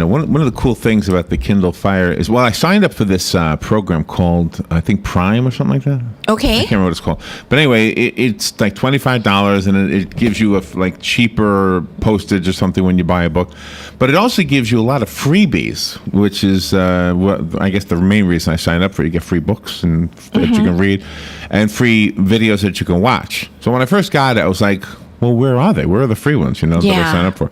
And one of the cool things about the Kindle Fire is, well, I signed up for this program called, I think, Prime or something like that. Okay. I can't remember what it's called. But anyway, it's like $25, and it gives you like cheaper postage or something when you buy a book. But it also gives you a lot of freebies, which is what I guess the main reason I signed up for it. You get free books and that you can read, and free videos that you can watch. So when I first got it, I was like, well, where are they? Where are the free ones, that I signed up for?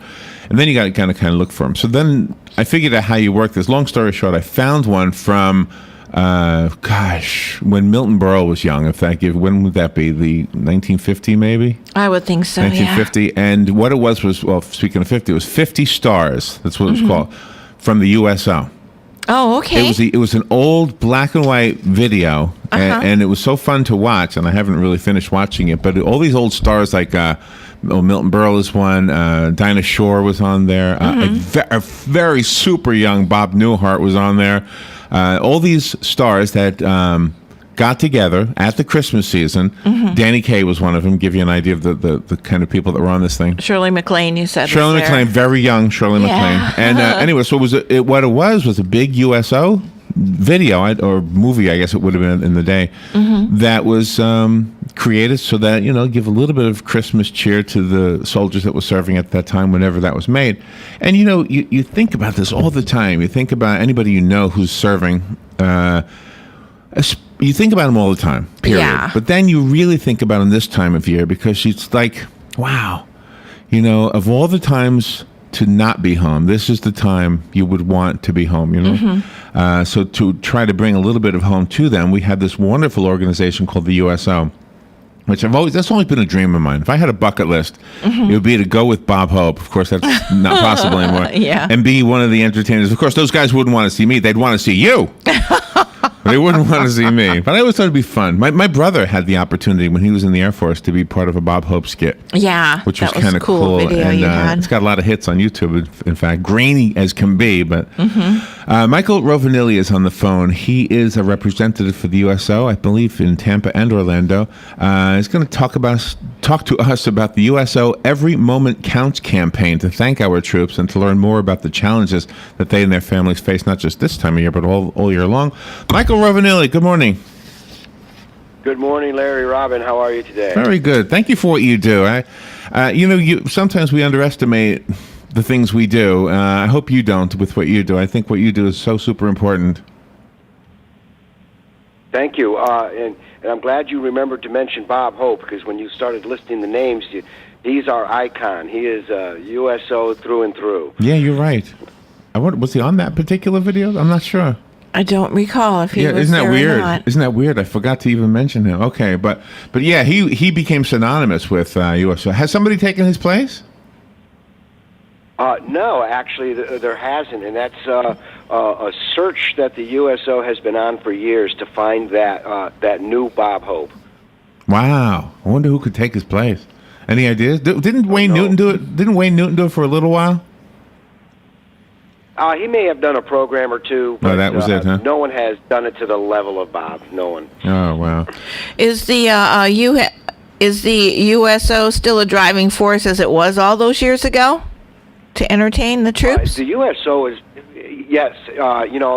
And then you got to kind of look for them. So then I figured out how you work this. Long story short, I found one from, when Milton Berle was young. When would that be? The 1950 maybe? I would think so, 1950. Yeah. And what it was, well, speaking of 50, it was 50 stars. That's what it was called, from the USO. Oh, okay. It was an old black and white video, and it was so fun to watch. And I haven't really finished watching it, but all these old stars like Milton Berle is one. Dinah Shore was on there. A very super young Bob Newhart was on there. All these stars that got together at the Christmas season. Danny Kaye was one of them. Give you an idea of the kind of people that were on this thing. Shirley MacLaine, you said. Shirley MacLaine, very young Shirley MacLaine. And anyway, so what it was a big USO video or movie, I guess it would have been in the day, that was created so that, give a little bit of Christmas cheer to the soldiers that were serving at that time, whenever that was made. And, you think about this all the time. You think about anybody who's serving. You think about them all the time, period. Yeah. But then you really think about them this time of year because it's like, wow, of all the times to not be home, this is the time you would want to be home, So to try to bring a little bit of home to them, we had this wonderful organization called the USO, which that's always been a dream of mine. If I had a bucket list, it would be to go with Bob Hope. Of course, that's not possible anymore. Yeah. And be one of the entertainers. Of course, those guys wouldn't want to see me. They'd want to see you. They wouldn't want to see me. But I always thought it'd be fun. My brother had the opportunity when he was in the Air Force to be part of a Bob Hope skit. Yeah. Which was kind of cool. Video and it's got a lot of hits on YouTube, in fact. Grainy as can be. But Michael Rovinilli is on the phone. He is a representative for the USO, I believe, in Tampa and Orlando. He's going to talk to us about the USO Every Moment Counts campaign to thank our troops and to learn more about the challenges that they and their families face, not just this time of year, but all year long. Michael Rovinilli, good morning. Good morning, Larry, Robin. How are you today? Very good. Thank you for what you do. Sometimes we underestimate the things we do. I hope you don't with what you do. I think what you do is so super important. Thank you. And I'm glad you remembered to mention Bob Hope, because when you started listing the names, he's our icon. He is USO through and through. Yeah, you're right. Was he on that particular video? I'm not sure. I don't recall if he was isn't that there weird? or not. Isn't that weird? I forgot to even mention him. Okay, but yeah, he became synonymous with USO. Has somebody taken his place? No, actually, there hasn't, and that's a search that the USO has been on for years to find that new Bob Hope. Wow, I wonder who could take his place. Any ideas? Didn't Wayne Newton do it? Didn't Wayne Newton do it for a little while? He may have done a program or two, but that was it, huh? No one has done it to the level of Bob. No one. Oh, wow. Is the USO still a driving force as it was all those years ago to entertain the troops? The USO is, yes.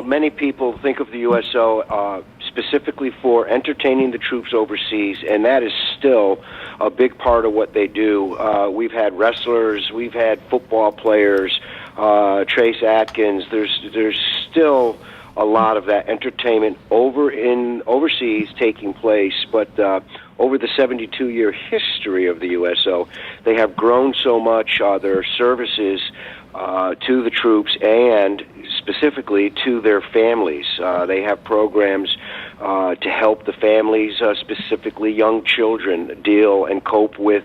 Many people think of the USO specifically for entertaining the troops overseas, and that is still a big part of what they do. We've had wrestlers, we've had football players, Trace Atkins. There's still a lot of that entertainment overseas taking place, but over the 72-year history of the USO, they have grown so much, their services to the troops and specifically to their families. They have programs to help the families, specifically young children, deal and cope with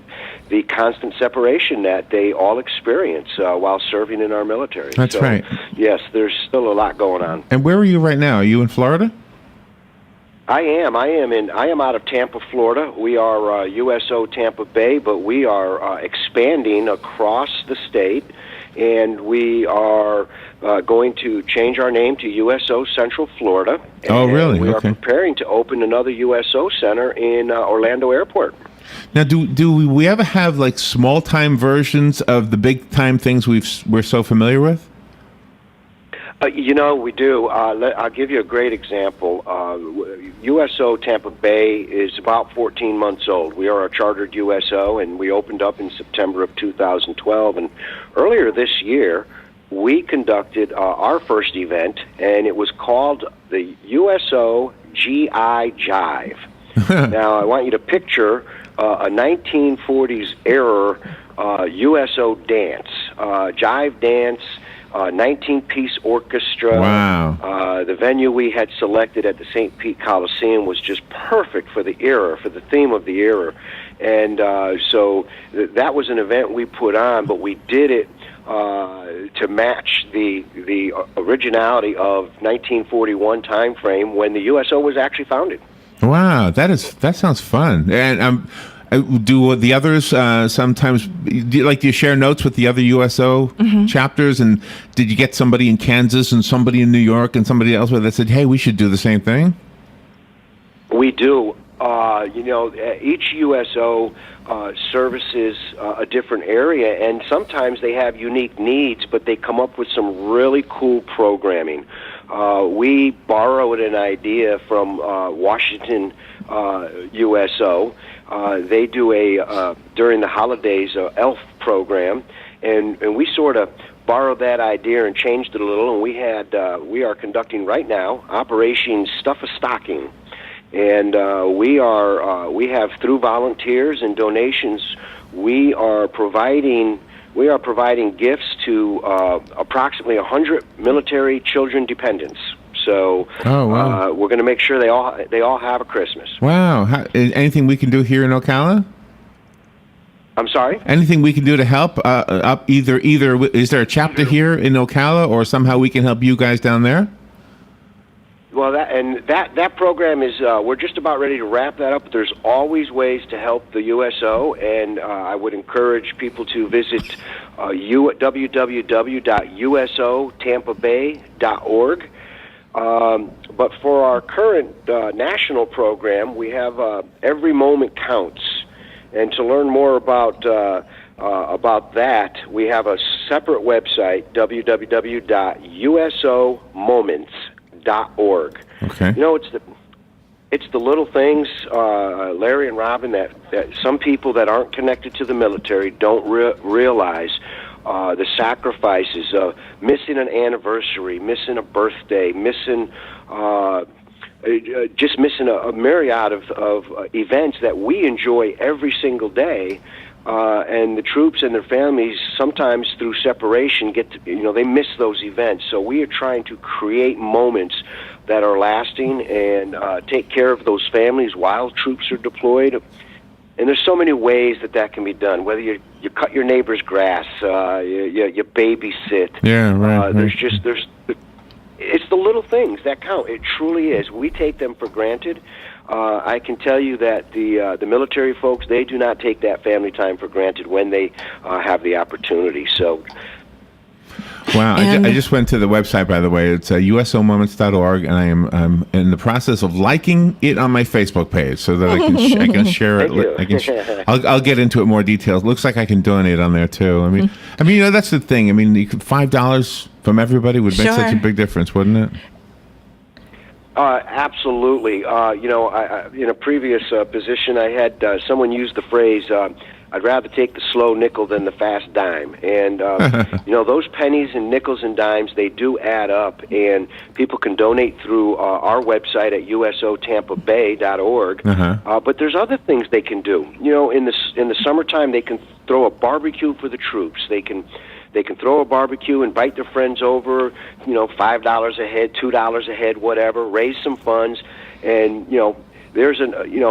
the constant separation that they all experience while serving in our military. That's right. Yes, there's still a lot going on. And where are you right now? Are you in Florida? I am out of Tampa, Florida. We are USO Tampa Bay, but we are expanding across the state, and we are going to change our name to USO Central Florida. Oh, really? We are preparing to open another USO center in Orlando Airport. Now, do we ever have like small time versions of the big time things we're so familiar with? We do. I'll give you a great example. USO Tampa Bay is about 14 months old. We are a chartered USO, and we opened up in September of 2012. And earlier this year, we conducted our first event, and it was called the USO GI Jive. Now, I want you to picture a 1940s era USO dance, jive dance, 19-piece orchestra. Wow. The venue we had selected at the St. Pete Coliseum was just perfect for the era, for the theme of the era. And so that was an event we put on, but we did it to match the originality of 1941 time frame when the USO was actually founded. Wow, that sounds fun. And do the others sometimes? Do you share notes with the other USO chapters? And did you get somebody in Kansas and somebody in New York and somebody elsewhere that said, "Hey, we should do the same thing"? We do. Each USO services a different area, and sometimes they have unique needs, but they come up with some really cool programming. We borrowed an idea from Washington USO. They do during the holidays, a elf program, and we sort of borrowed that idea and changed it a little, and we are conducting right now Operation Stuff a Stocking. And we have, through volunteers and donations, we are providing gifts to approximately 100 military children dependents. So we're going to make sure they all have a Christmas. Wow! Anything we can do here in Ocala? I'm sorry? Anything we can do to help? Either is there a chapter here in Ocala, or somehow we can help you guys down there? Well, that program is, we're just about ready to wrap that up. There's always ways to help the USO, and I would encourage people to visit www.usotampabay.org. But for our current national program, we have Every Moment Counts. And to learn more about that, we have a separate website, www.usomoments.org. Okay. It's the little things, Larry and Robin, that some people that aren't connected to the military don't realize. The sacrifices of missing an anniversary, missing a birthday, missing a myriad of events that we enjoy every single day. And the troops and their families, sometimes through separation, they miss those events. So we are trying to create moments that are lasting and take care of those families while troops are deployed. And there's so many ways that can be done. Whether you cut your neighbor's grass, you babysit. Yeah, right. It's the little things that count. It truly is. We take them for granted. I can tell you that the military folks, they do not take that family time for granted when they have the opportunity. So. Wow! I just went to the website, by the way. It's usomoments.org, and I'm in the process of liking it on my Facebook page so that I can share it. I'll get into it more details. Looks like I can donate on there too. I mean, that's the thing. I mean, $5 from everybody would make such a big difference, wouldn't it? Absolutely. In a previous position, I had someone use the phrase, I'd rather take the slow nickel than the fast dime. And, those pennies and nickels and dimes, they do add up. And people can donate through our website at usotampabay.org. But there's other things they can do. In the summertime, they can throw a barbecue for the troops. They can throw a barbecue, invite their friends over, $5 a head, $2 a head, whatever, raise some funds, and, there's a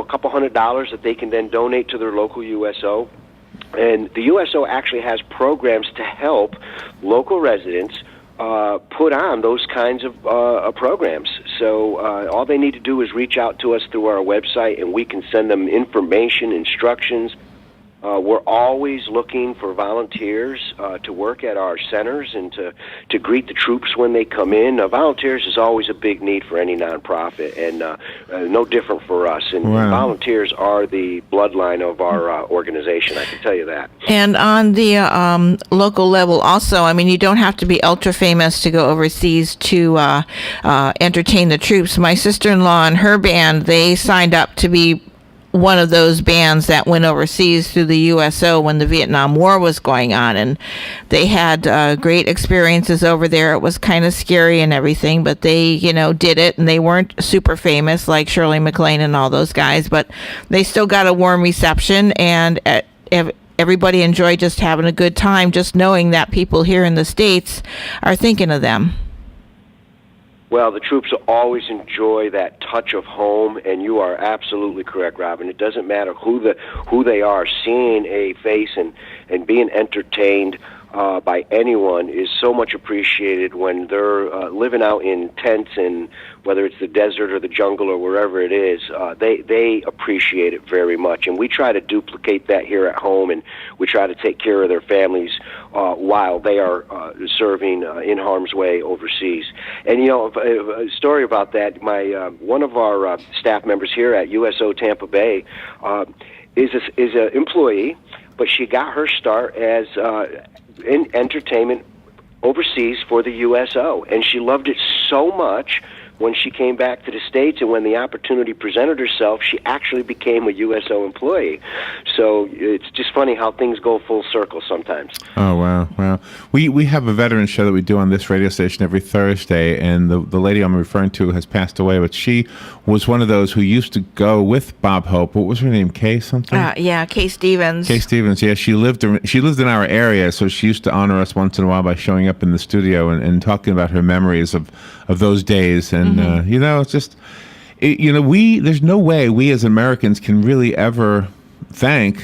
couple $100 that they can then donate to their local USO. And the USO actually has programs to help local residents put on those kinds of programs. So all they need to do is reach out to us through our website, and we can send them information, instructions, We're always looking for volunteers to work at our centers and to greet the troops when they come in. Volunteers is always a big need for any nonprofit, and no different for us. And volunteers are the bloodline of our organization, I can tell you that. And on the local level also, I mean, you don't have to be ultra famous to go overseas to entertain the troops. My sister-in-law and her band, they signed up to be one of those bands that went overseas through the USO when the Vietnam War was going on, and they had great experiences over there. It was kind of scary and everything, but they, did it, and they weren't super famous like Shirley MacLaine and all those guys, but they still got a warm reception, and everybody enjoyed just having a good time, just knowing that people here in the States are thinking of them. Well, the troops always enjoy that touch of home, and you are absolutely correct, Robin. It doesn't matter who they are. Seeing a face and being entertained by anyone is so much appreciated when they're living out in tents, and whether it's the desert or the jungle or wherever it is, they appreciate it very much. And we try to duplicate that here at home, and we try to take care of their families while they are serving in harm's way overseas. And a story about that, my one of our staff members here at USO Tampa Bay is an employee, but she got her start as in entertainment overseas for the USO, and she loved it so much when she came back to the States, and when the opportunity presented herself, she actually became a USO employee. So it's just funny how things go full circle sometimes. Oh, wow. We have a veteran show that we do on this radio station every Thursday, and the lady I'm referring to has passed away, but she was one of those who used to go with Bob Hope. What was her name? Kay something? Kay Stevens. Kay Stevens, yeah. She lived in our area, so she used to honor us once in a while by showing up in the studio and talking about her memories of those days. And it's just, there's no way we as Americans can really ever thank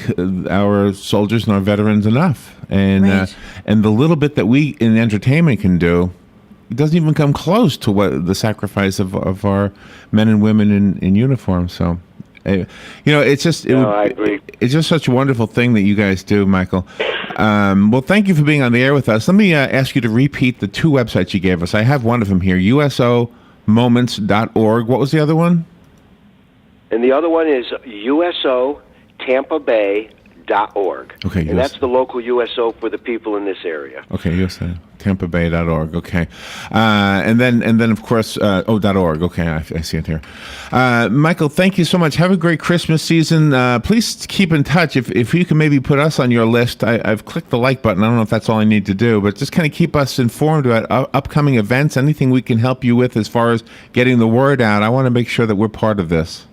our soldiers and our veterans enough. And and the little bit that we in entertainment can do, it doesn't even come close to what the sacrifice of our men and women in uniform. So, it's just I agree. It's just such a wonderful thing that you guys do, Michael. Well, thank you for being on the air with us. Let me ask you to repeat the two websites you gave us. I have one of them here, usomoments.org. What was the other one? And the other one is usotampabay.org. Okay, and that's the local USO for the people in this area. Okay, usotampabay.org. Okay, and then of course .org. Okay, I see it here. Michael, thank you so much. Have a great Christmas season. Please keep in touch. If you can maybe put us on your list. I've clicked the like button. I don't know if that's all I need to do, but just kind of keep us informed about upcoming events. Anything we can help you with as far as getting the word out. I want to make sure that we're part of this.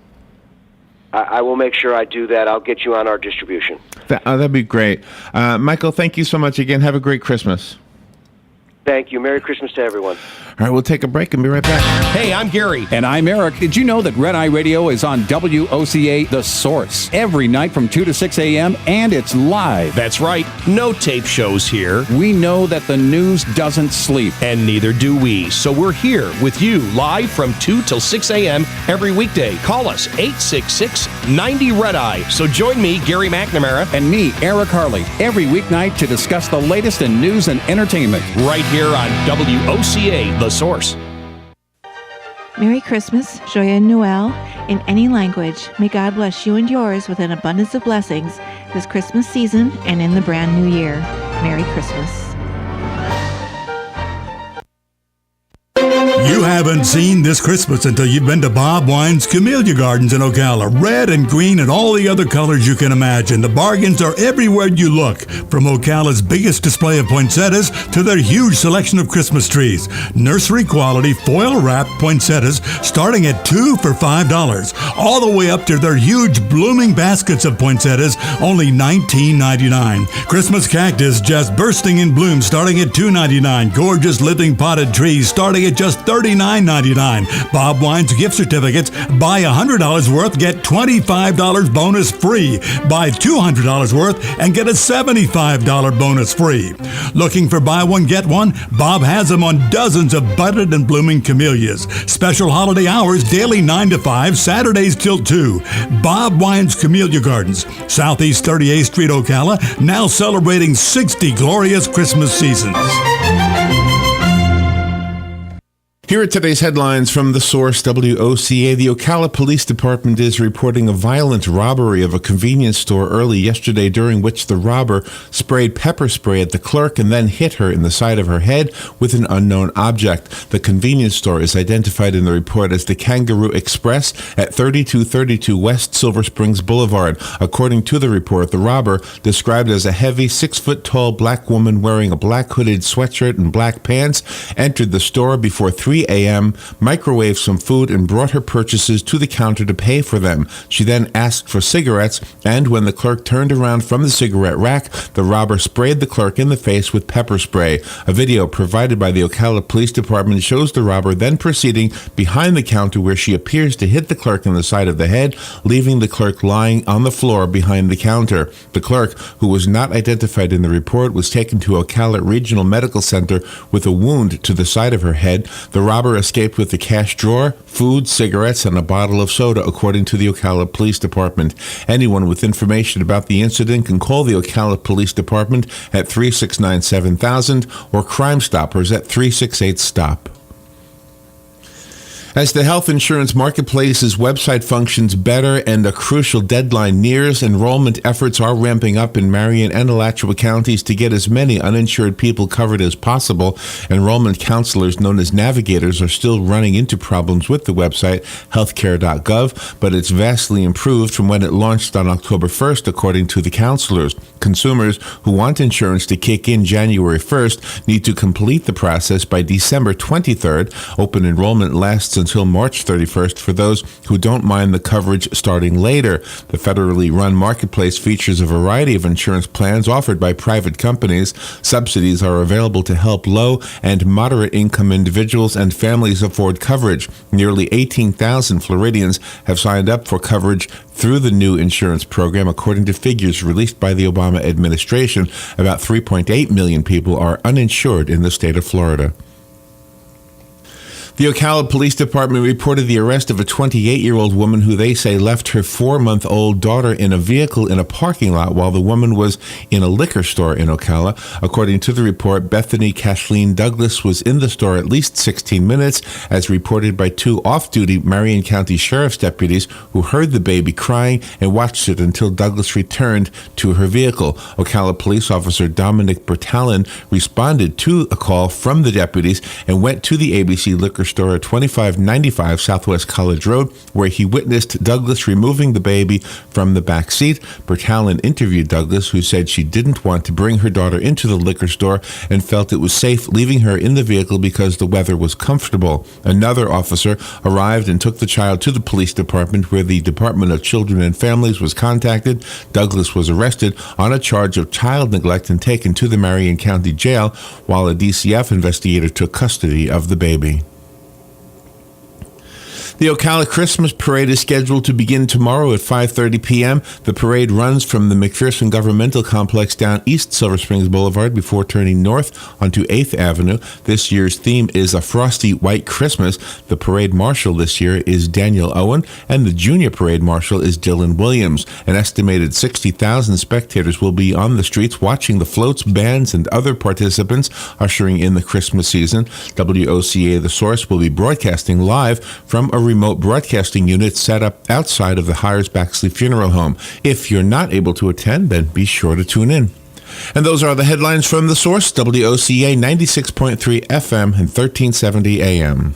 I will make sure I do that. I'll get you on our distribution. That'd be great. Michael, thank you so much again. Have a great Christmas. Thank you. Merry Christmas to everyone. All right, we'll take a break and be right back. Hey, I'm Gary. And I'm Eric. Did you know that Red Eye Radio is on WOCA The Source every night from 2 to 6 a.m. and it's live? That's right. No tape shows here. We know that the news doesn't sleep. And neither do we. So we're here with you live from 2 till 6 a.m. every weekday. Call us 866-90-RED-EYE. So join me, Gary McNamara. And me, Eric Harley, every weeknight to discuss the latest in news and entertainment. Right here on WOCA, The Source. Merry Christmas, Joyeux Noël, in any language. May God bless you and yours with an abundance of blessings this Christmas season and in the brand new year. Merry Christmas. You haven't seen this Christmas until you've been to Bob Wine's Camellia Gardens in Ocala. Red and green and all the other colors you can imagine. The bargains are everywhere you look. From Ocala's biggest display of poinsettias to their huge selection of Christmas trees. Nursery quality foil wrapped poinsettias starting at $2 for $5. All the way up to their huge blooming baskets of poinsettias, only $19.99. Christmas cactus just bursting in bloom starting at $2.99. Gorgeous living potted trees starting at just $30 $39.99. Bob Wine's gift certificates. Buy $100 worth, get $25 bonus free. Buy $200 worth and get a $75 bonus free. Looking for buy one, get one? Bob has them on dozens of budded and blooming camellias. Special holiday hours, daily 9 to 5, Saturdays till 2. Bob Wine's Camellia Gardens, Southeast 38th Street, Ocala, now celebrating 60 glorious Christmas seasons. Here are today's headlines from the source WOCA. The Ocala Police Department is reporting a violent robbery of a convenience store early yesterday, during which the robber sprayed pepper spray at the clerk and then hit her in the side of her head with an unknown object. The convenience store is identified in the report as the Kangaroo Express at 3232 West Silver Springs Boulevard. According to the report, the robber, described as a heavy 6-foot-tall black woman wearing a black hooded sweatshirt and black pants, entered the store before 3 a.m., microwaved some food, and brought her purchases to the counter to pay for them. She then asked for cigarettes, and when the clerk turned around from the cigarette rack, the robber sprayed the clerk in the face with pepper spray. A video provided by the Ocala Police Department shows the robber then proceeding behind the counter, where she appears to hit the clerk in the side of the head, leaving the clerk lying on the floor behind the counter. The clerk, who was not identified in the report, was taken to Ocala Regional Medical Center with a wound to the side of her head. The robber escaped with the cash drawer, food, cigarettes, and a bottle of soda, according to the Ocala Police Department. Anyone with information about the incident can call the Ocala Police Department at 369-7000 or Crime Stoppers at 368-STOP. As the health insurance marketplace's website functions better and a crucial deadline nears, enrollment efforts are ramping up in Marion and Alachua counties to get as many uninsured people covered as possible. Enrollment counselors, known as navigators, are still running into problems with the website, healthcare.gov, but it's vastly improved from when it launched on October 1st, according to the counselors. Consumers who want insurance to kick in January 1st need to complete the process by December 23rd. Open enrollment lasts until March 31st for those who don't mind the coverage starting later. The federally run marketplace features a variety of insurance plans offered by private companies. Subsidies are available to help low and moderate income individuals and families afford coverage. Nearly 18,000 Floridians have signed up for coverage through the new insurance program, according to figures released by the Obama administration. About 3.8 million people are uninsured in the state of Florida. The Ocala Police Department reported the arrest of a 28-year-old woman who they say left her 4-month-old daughter in a vehicle in a parking lot while the woman was in a liquor store in Ocala. According to the report, Bethany Kathleen Douglas was in the store at least 16 minutes, as reported by 2 off-duty Marion County Sheriff's deputies who heard the baby crying and watched it until Douglas returned to her vehicle. Ocala Police Officer Dominic Bertalin responded to a call from the deputies and went to the ABC liquor store at 2595 Southwest College Road, where he witnessed Douglas removing the baby from the back seat. Bertalin interviewed Douglas, who said she didn't want to bring her daughter into the liquor store and felt it was safe leaving her in the vehicle because the weather was comfortable. Another officer arrived and took the child to the police department, where the Department of Children and Families was contacted. Douglas was arrested on a charge of child neglect and taken to the Marion County Jail, while a DCF investigator took custody of the baby. The Ocala Christmas Parade is scheduled to begin tomorrow at 5:30 p.m. The parade runs from the McPherson Governmental Complex down East Silver Springs Boulevard before turning north onto 8th Avenue. This year's theme is A Frosty White Christmas. The parade marshal this year is Daniel Owen, and the junior parade marshal is Dylan Williams. An estimated 60,000 spectators will be on the streets watching the floats, bands, and other participants ushering in the Christmas season. WOCA The Source will be broadcasting live from a remote broadcasting unit set up outside of the Hyers-Baxley Funeral Home. If you're not able to attend, then be sure to tune in. And those are the headlines from The Source, WOCA 96.3 FM and 1370 AM.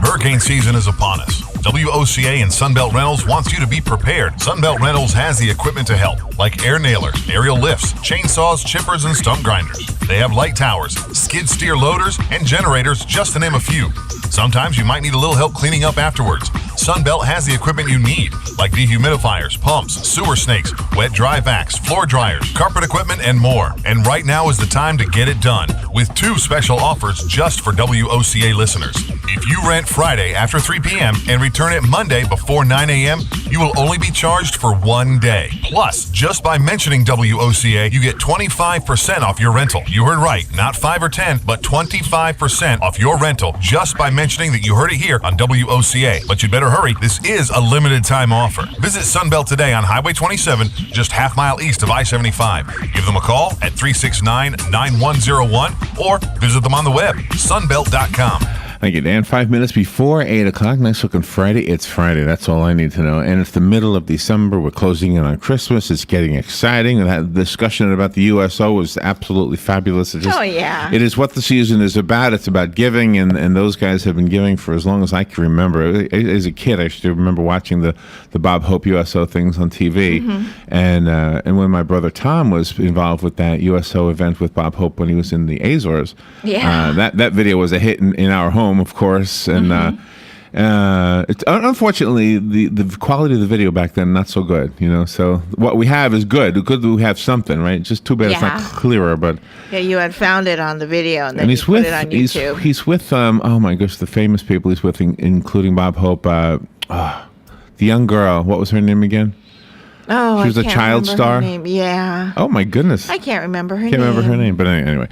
Hurricane season is upon us. WOCA and Sunbelt Rentals wants you to be prepared. Sunbelt Rentals has the equipment to help, like air nailers, aerial lifts, chainsaws, chippers, and stump grinders. They have light towers, skid steer loaders, and generators, just to name a few. Sometimes you might need a little help cleaning up afterwards. Sunbelt has the equipment you need, like dehumidifiers, pumps, sewer snakes, wet dry vacs, floor dryers, carpet equipment, and more. And right now is the time to get it done with 2 special offers just for WOCA listeners. If you rent Friday after 3 p.m. and return it Monday before 9 a.m., you will only be charged for 1 day. Plus, just by mentioning WOCA, you get 25% off your rental. You heard right, not 5 or 10, but 25% off your rental just by mentioning that you heard it here on WOCA. But you'd better hurry. This is a limited time offer. Visit Sunbelt today on Highway 27, just half-mile east of I-75. Give them a call at 369-9101 or visit them on the web, sunbelt.com. Thank you, Dan. 5 minutes before 8 o'clock. Nice looking Friday. It's Friday. That's all I need to know. And it's the middle of December. We're closing in on Christmas. It's getting exciting. And that discussion about the USO was absolutely fabulous. It is what the season is about. It's about giving, and those guys have been giving for as long as I can remember. As a kid, I still remember watching the Bob Hope USO things on TV. And when my brother Tom was involved with that USO event with Bob Hope when he was in the Azores, that video was a hit in our home, of course, and it's unfortunately the quality of the video back then not so good, so what we have is good that we have something, right? It's just too bad it's not clearer. But you had found it on the video, and then he's put it on YouTube. He's with oh my gosh, the famous people he's with, including Bob Hope, the young girl, what was her name again? Oh, she was a child star. Yeah. Oh my goodness. I can't remember her name. Can't remember her name, but anyway.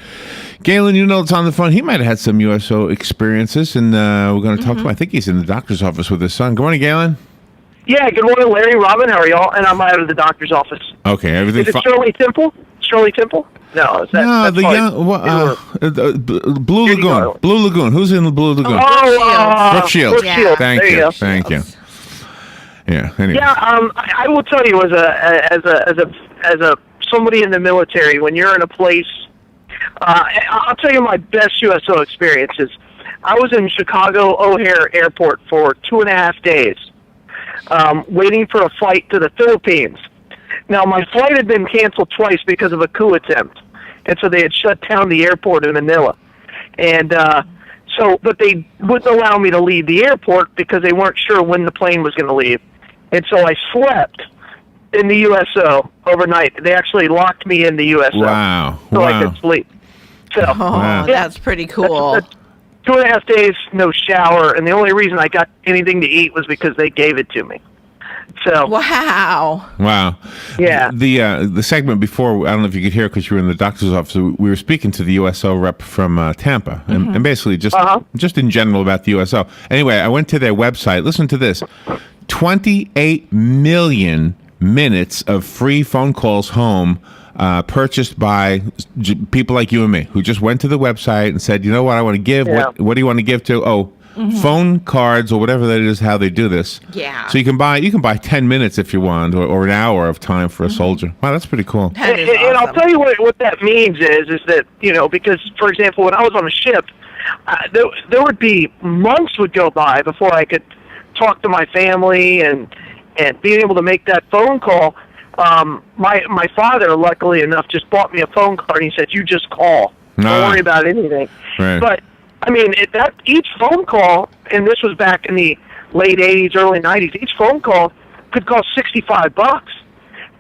Galen, it's on the phone. He might have had some USO experiences, and we're going to talk to him. I think he's in the doctor's office with his son. Good morning, Galen. Yeah, good morning, Larry, Robin. How are y'all? And I'm out of the doctor's office. Okay, everything's fine. Is it Shirley Temple? Shirley Temple? No, that's the young Blue Lagoon. Blue Lagoon. Who's in the Blue Lagoon? Brooke Shields. Yeah. Thank you. Yeah. Anyway. Yeah. I will tell you, as a somebody in the military, when you're in a place, I'll tell you my best USO experiences. I was in Chicago O'Hare Airport for 2.5 days, waiting for a flight to the Philippines. Now, my flight had been canceled twice because of a coup attempt, and so they had shut down the airport in Manila, and but they wouldn't allow me to leave the airport because they weren't sure when the plane was going to leave. And so I slept in the USO overnight. They actually locked me in the USO. Wow. So I could sleep. So, that's pretty cool. That's 2.5 days, no shower, and the only reason I got anything to eat was because they gave it to me. So wow. Yeah. The segment before, I don't know if you could hear because you were in the doctor's office. We were speaking to the USO rep from Tampa, and basically just in general about the USO. Anyway, I went to their website. Listen to this: 28 million minutes of free phone calls home. Purchased by people like you and me who just went to the website and said, you know what, I want to give. Yeah. What do you want to give to? Phone cards or whatever that is, how they do this. Yeah. So you can buy 10 minutes if you want, or an hour of time for a soldier. Wow, that's pretty cool. That is and awesome. I'll tell you what that means is that, because, for example, when I was on a ship, there would be months would go by before I could talk to my family and being able to make that phone call. My father, luckily enough, just bought me a phone card, and he said, you just call. Don't worry about anything. Right. But, I mean, each phone call, and this was back in the late 80s, early 90s, each phone call could cost $65.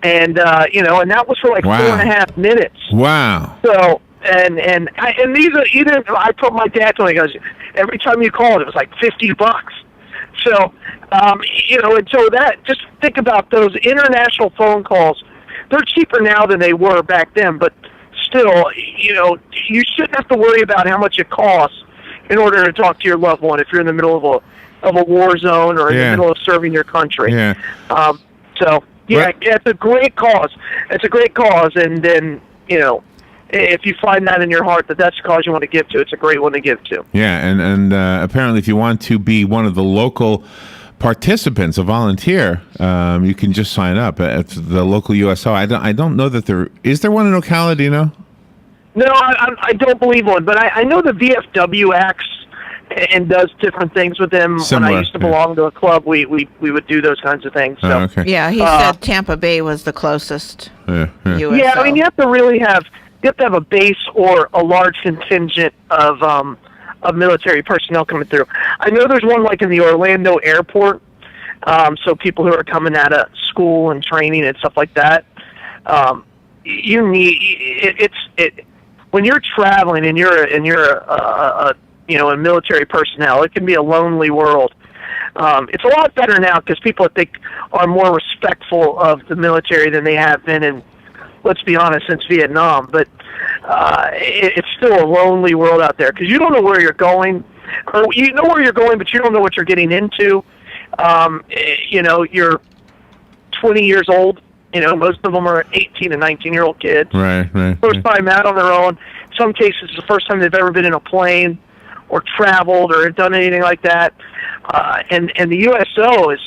And, and that was for like 4.5 minutes. Wow. So, and these are, I put my dad to me, he goes, every time you called, it was like $50. So, and so that, just think about those international phone calls. They're cheaper now than they were back then, but still, you shouldn't have to worry about how much it costs in order to talk to your loved one if you're in the middle of a war zone or in the middle of serving your country. Yeah. It's a great cause. It's a great cause, and then, if you find that in your heart that that's the cause you want to give to, it's a great one to give to. Yeah, and apparently if you want to be one of the local participants, a volunteer, you can just sign up at the local USO. I don't know that is there one in Ocala, do you know? No, I don't believe one, but I know the VFW acts and does different things with them. Similar, when I used to belong to a club, we would do those kinds of things. So. Okay. Yeah, he said Tampa Bay was the closest. USO. Yeah, I mean, you have to really have a base or a large contingent of military personnel coming through. I know there's one like in the Orlando airport So people who are coming out of school and training and stuff like that, you need when you're traveling and you're a military personnel, it can be a lonely world. It's a lot better now because people, I think, are more respectful of the military than they have been in, let's be honest, since Vietnam. But it's still a lonely world out there because you don't know where you're going, or you know where you're going, but you don't know what you're getting into. You're 20 years old. Most of them are 18 and 19-year-old kids. Right. First time out on their own. In some cases, it's the first time they've ever been in a plane or traveled or done anything like that. And the USO is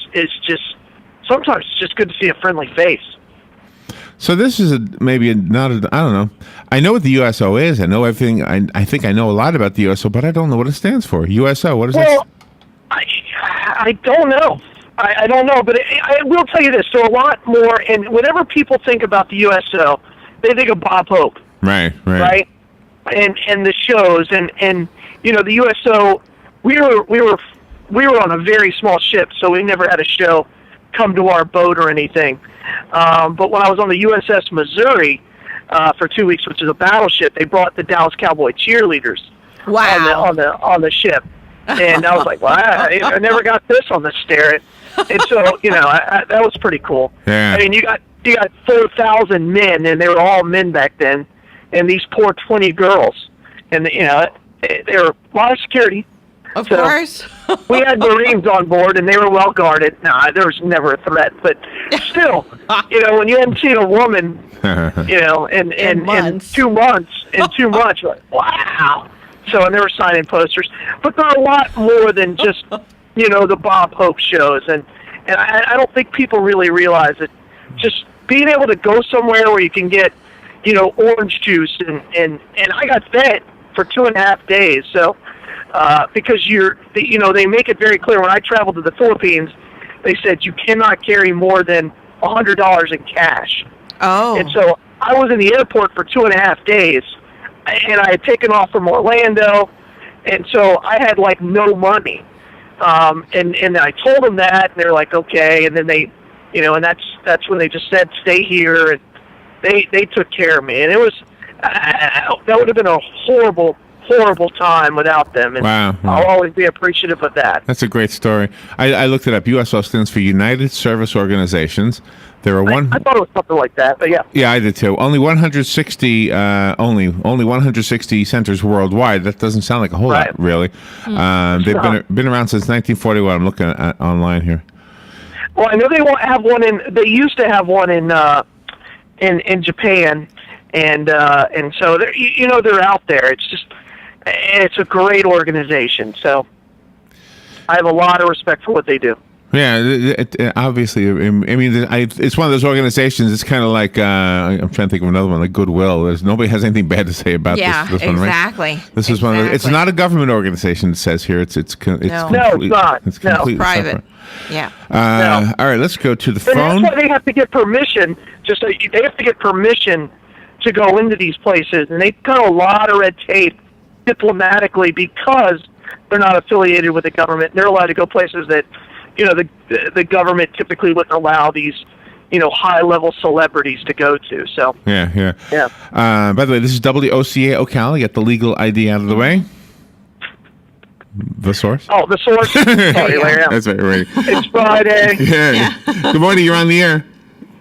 just, sometimes it's just good to see a friendly face. So this is I don't know. I know what the USO is. I know everything. I think I know a lot about the USO, but I don't know what it stands for. USO, what is it? Well, I don't know. I don't know, but I will tell you this. So a lot more, and whenever people think about the USO, they think of Bob Hope. Right. And the shows, and the USO, we were on a very small ship, so we never had a show come to our boat or anything. But when I was on the USS Missouri for 2 weeks, which is a battleship, they brought the Dallas Cowboy cheerleaders on the ship. And I was like, wow, I never got this on the Starrett. And so, that was pretty cool. Yeah. I mean, you got 4,000 men, and they were all men back then, and these poor 20 girls. And, they were a lot of security. Of course. We had Marines on board, and they were well guarded. No, there was never a threat, but still, when you hadn't seen a woman, in 2 months, you're like, wow. So, and they were signing posters, but there are a lot more than just, the Bob Hope shows, and I don't think people really realize it. Just being able to go somewhere where you can get, orange juice, and I got fed for 2.5 days, so. Because they make it very clear. When I traveled to the Philippines, they said you cannot carry more than $100 in cash. Oh. And so I was in the airport for 2.5 days, and I had taken off from Orlando, and so I had like no money. And I told them that, and they're like, okay. And then they, and that's when they just said, stay here, and they took care of me. And it was that would have been a horrible time without them, and wow. I'll always be appreciative of that. That's a great story. I looked it up. USO stands for United Service Organizations. There are I thought it was something like that, but yeah. Yeah, I did too. Only 160, only 160 centers worldwide. That doesn't sound like a whole lot, really. They've been around since 1941. I'm looking at online here. Well, I know they won't have one in. They used to have one in Japan, and so they're out there. It's a great organization. So I have a lot of respect for what they do. Yeah, obviously. I mean, it's one of those organizations. It's kind of like I'm trying to think of another one, like Goodwill. Nobody has anything bad to say about this one, right? Exactly. This is one. It's not a government organization. It says here. It's no, it's not. It's completely private. separate. Yeah. All right, let's go to the phone. And that's why they have to get permission. They have to get permission to go into these places, and they've got a lot of red tape diplomatically because they're not affiliated with the government. They're allowed to go places that the government typically wouldn't allow these high-level celebrities to go to. So yeah. By the way, this is WOCA Ocala. Get the legal ID out of the way. The source. Oh, the source. Sorry, Larry. That's right. It's Friday. Yeah. Good morning. You're on the air.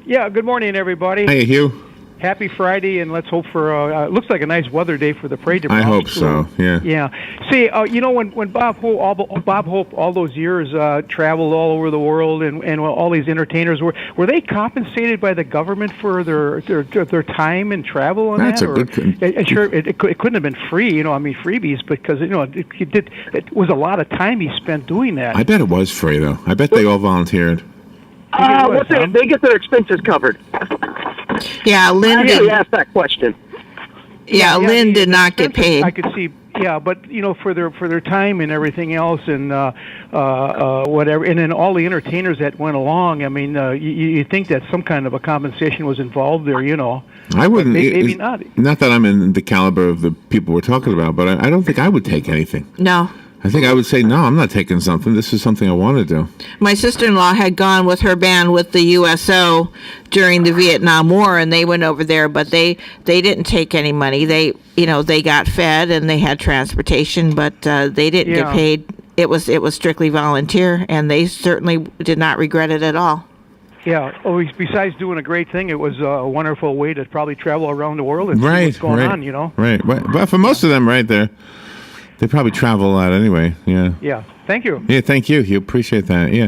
Yeah. Good morning, everybody. Hey, Hugh. Happy Friday, and let's hope for looks like a nice weather day for the parade tomorrow. I hope so. Yeah. Yeah. See, when Bob Hope all those years traveled all over the world, and all these entertainers were they compensated by the government for their time and travel on That's that? a good. And sure, it couldn't have been free. Freebies, because it was a lot of time he spent doing that. I bet it was free though. I bet they all volunteered. They get their expenses covered. Yeah, Lynn I really asked that question. Yeah, Lynn did not get paid. I could see, but for their time and everything else, and whatever, and then all the entertainers that went along. I mean, you think that some kind of a compensation was involved there, I wouldn't. Maybe not. Not that I'm in the caliber of the people we're talking about, but I don't think I would take anything. No. I think I would say, no, I'm not taking something. This is something I want to do. My sister-in-law had gone with her band with the USO during the Vietnam War, and they went over there, but they didn't take any money. They got fed and they had transportation, but they didn't get paid. It was strictly volunteer, and they certainly did not regret it at all. Yeah. Oh, besides doing a great thing, it was a wonderful way to probably travel around the world and see what's going on. Right. Well, for most of them, right there, they probably travel a lot anyway. Yeah. Yeah. Thank you. Yeah, thank you. You appreciate that. Yeah.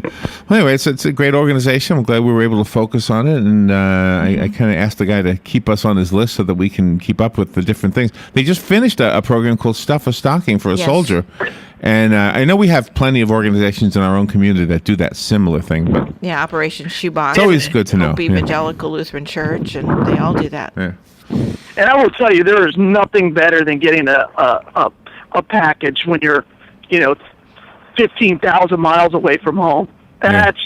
Well, anyway, it's a great organization. I'm glad we were able to focus on it, and I kind of asked the guy to keep us on his list so that we can keep up with the different things. They just finished a program called Stuff a Stocking for a Soldier. And I know we have plenty of organizations in our own community that do that similar thing. But yeah, Operation Shoebox. It's always good to know. Hope Evangelical Lutheran Church, and they all do that. Yeah. And I will tell you, there is nothing better than getting a package when you're, 15,000 miles away from home. That's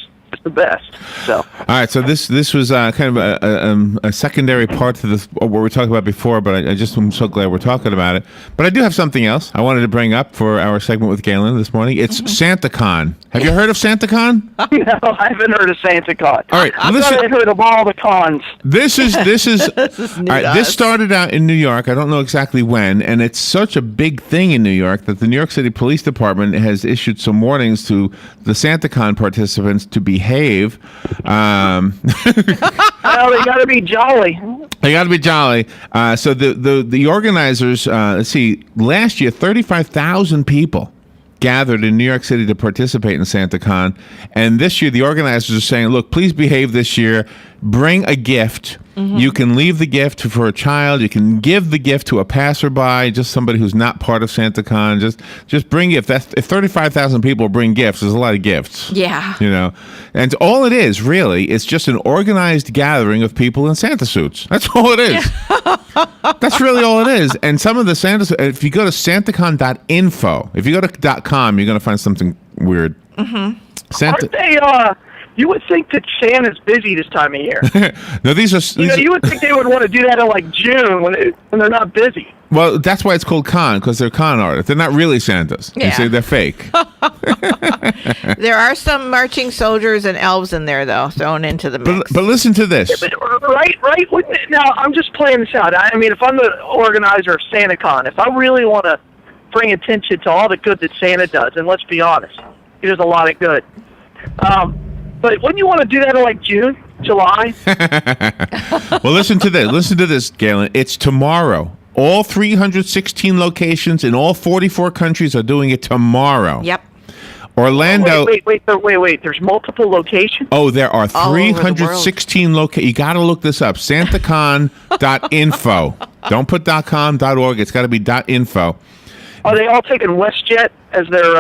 the best. So. All right, so this was kind of a secondary part to this what we were talking about before, but I'm so glad we're talking about it. But I do have something else I wanted to bring up for our segment with Galen this morning. It's SantaCon. Have you heard of SantaCon? No, I haven't heard of SantaCon. All right, I've heard of all the cons. This is This is all right, this started out in New York. I don't know exactly when, and it's such a big thing in New York that the New York City Police Department has issued some warnings to the SantaCon participants to behave. Well, they got to be jolly. They got to be jolly. So the organizers, let's see, last year 35,000 people gathered in New York City to participate in SantaCon, and this year the organizers are saying, look, please behave this year. Bring a gift. You can leave the gift for a child. You can give the gift to a passerby, just somebody who's not part of SantaCon. Just bring gifts. If 35,000 people bring gifts, there's a lot of gifts. Yeah. And all it is, really, it's just an organized gathering of people in Santa suits. That's all it is. That's really all it is. And some of the Santa, if you go to santacon.info, if you go to .com, you're going to find something weird. Aren't they, you would think that Santa's busy this time of year. No, these are. You would think they would want to do that in like June when they're not busy. Well, that's why it's called con, because they're con artists. They're not really Santas. Yeah. You see, they're fake. There are some marching soldiers and elves in there, though, thrown into the mix. But listen to this. Yeah, but right. Now, I'm just playing this out. I mean, if I'm the organizer of SantaCon, if I really want to bring attention to all the good that Santa does, and let's be honest, he does a lot of good. But wouldn't you want to do that in like June, July? Well, listen to this. Listen to this, Galen. It's tomorrow. All 316 locations in all 44 countries are doing it tomorrow. Yep. Orlando. Wait. There's multiple locations? Oh, there are All over the world. 316 locations. You got to look this up. Santacon.info. Don't put .com.org. It's got to be .info. Are they all taking WestJet as their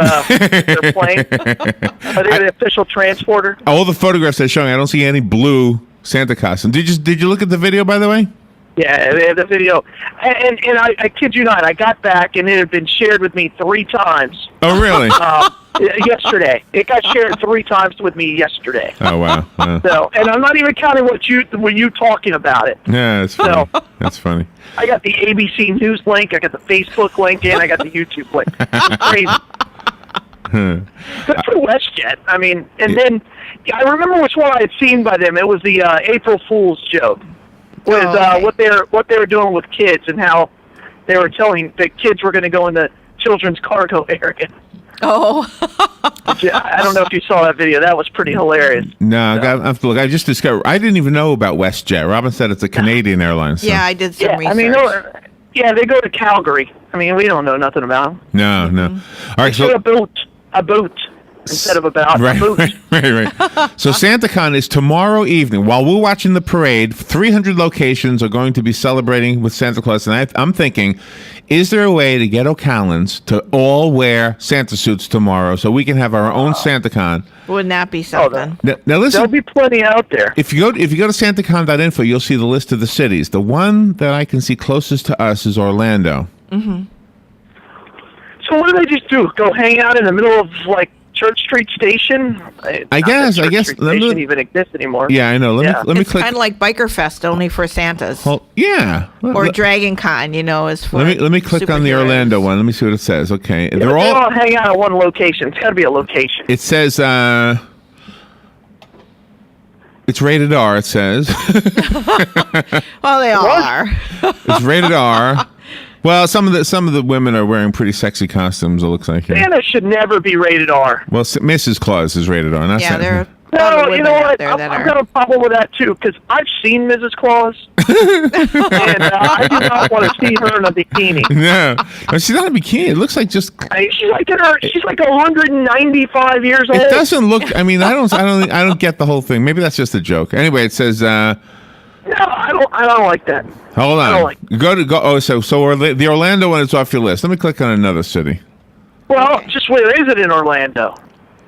plane? Are they the official transporter? All the photographs they're showing, I don't see any blue Santa costume. Did you look at the video, by the way? Yeah, they have the video. And I kid you not, I got back and it had been shared with me 3 times. Oh, really? Yesterday. It got shared 3 times with me yesterday. Oh, wow. So, and I'm not even counting what you talking about it. Yeah, that's funny. So, that's funny. I got the ABC News link, I got the Facebook link, and I got the YouTube link. It's crazy. Good for WestJet. I mean, and then I remember which one I had seen by them. It was the April Fool's joke. With what they were doing with kids and how they were telling the kids were going to go in the children's cargo area. Oh. I don't know if you saw that video. That was pretty hilarious. No, I have to look. I just discovered. I didn't even know about WestJet. Robin said it's a Canadian airline. So. Yeah, I did some research. I mean, they go to Calgary. I mean, we don't know nothing about them. No. All right, so a boot instead of about right, a boot. Right. So SantaCon is tomorrow evening. While we're watching the parade, 300 locations are going to be celebrating with Santa Claus. And I'm thinking, is there a way to get Ocalans to all wear Santa suits tomorrow so we can have our own SantaCon? Wouldn't that be something? Now listen. There'll be plenty out there. If you go to santacon.info, you'll see the list of the cities. The one that I can see closest to us is Orlando. Mm-hmm. So what do they just do? Go hang out in the middle of like Church Street Station. I guess. Church Street Station even exists anymore. Yeah, I know. Let me It's click. kind of like Biker Fest, only for Santas. Yeah. Or Dragon Con, is for. Let me click on the superheroes. Orlando one. Let me see what it says. Okay, They all hang out at one location. It's got to be a location. It says it's rated R. It says. Well, they all are. It's rated R. Well, some of the women are wearing pretty sexy costumes. It looks like. Yeah. Santa should never be rated R. Well, Mrs. Claus is rated R. Not Yeah, Santa. there are No, you know what? I've got a problem with that too because I've seen Mrs. Claus, and I do not want to see her in a bikini. No, she's not a bikini. It looks like just. She's like 195 years old. It doesn't look. I mean, I don't get the whole thing. Maybe that's just a joke. Anyway, it says. No, I don't like that. Hold on. I don't like Go. Oh, so the Orlando one is off your list. Let me click on another city. Well, just where is it in Orlando?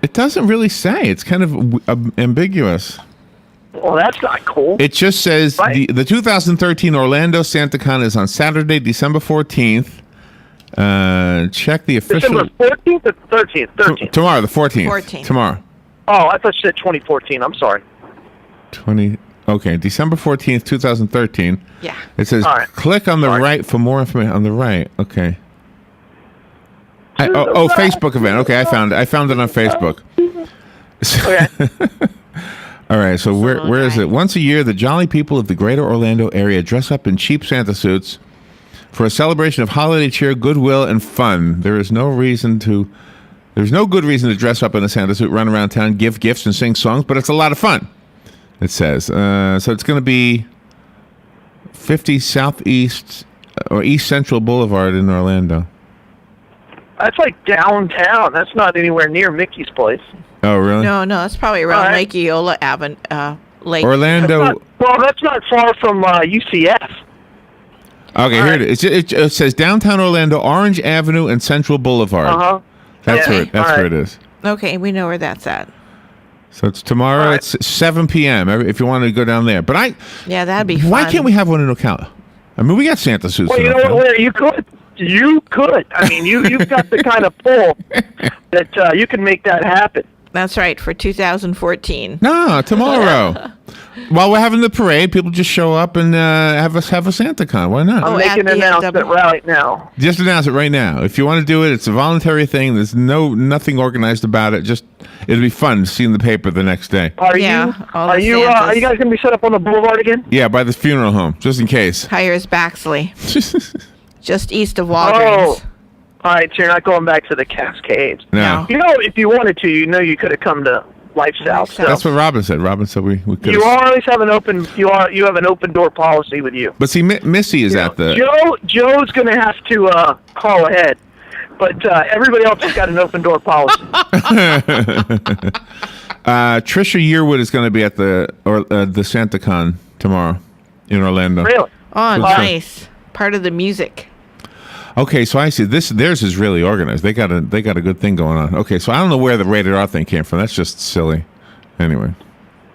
It doesn't really say. It's kind of ambiguous. Well, that's not cool. It just says the 2013 Orlando SantaCon is on Saturday, December 14th. Check the official. December 14th or 13th? 13th. Tomorrow, the 14th. 14th. Tomorrow. Oh, I thought you said 2014. I'm sorry. Okay, December 14th, 2013. Yeah. It says click on the right for more information. On the right. Okay. Facebook event. Okay, I found it. I found it on Facebook. Okay. All right, so where is it? Once a year, the jolly people of the greater Orlando area dress up in cheap Santa suits for a celebration of holiday cheer, goodwill, and fun. There's no good reason to dress up in a Santa suit, run around town, give gifts, and sing songs, but it's a lot of fun, it says. So it's going to be 50 Southeast or East Central Boulevard in Orlando. That's like downtown. That's not anywhere near Mickey's place. Oh, really? No, that's probably around Lake Eola Avenue. Lake Orlando. That's not far from UCF. Okay, here it is. It says downtown Orlando, Orange Avenue, and Central Boulevard. That's where it is. Okay, we know where that's at. So it's tomorrow. It's 7 p.m. If you want to go down there. But that'd be fun. Why can't we have one in Ocala? I mean, we got Santa suits. Well, you know what? Where you could. You could. I mean, you've got the kind of pull that you can make that happen. That's right, for 2014. No, tomorrow. While we're having the parade, people just show up and have a SantaCon. Why not? I'm making an announcement right now. Just announce it right now. If you want to do it, it's a voluntary thing. There's nothing organized about it. Just it'll be fun seeing the paper the next day. Are you guys going to be set up on the boulevard again? Yeah, by the funeral home, just in case. Hires Baxley. Just east of Walgreens. Oh, all right. So you're not going back to the Cascades. No. You know, if you wanted to, you could have come to Lifestyle. So that's what Robin said. Robin said we could. You always have an open. You have an open door policy with you. But see, Missy is at the. Joe's going to have to call ahead, but everybody else has got an open door policy. Trisha Yearwood is going to be at the SantaCon tomorrow in Orlando. Really? Oh, nice. Part of the music. Okay, so I see theirs is really organized. They got a good thing going on. Okay, so I don't know where the rated R thing came from. That's just silly. Anyway.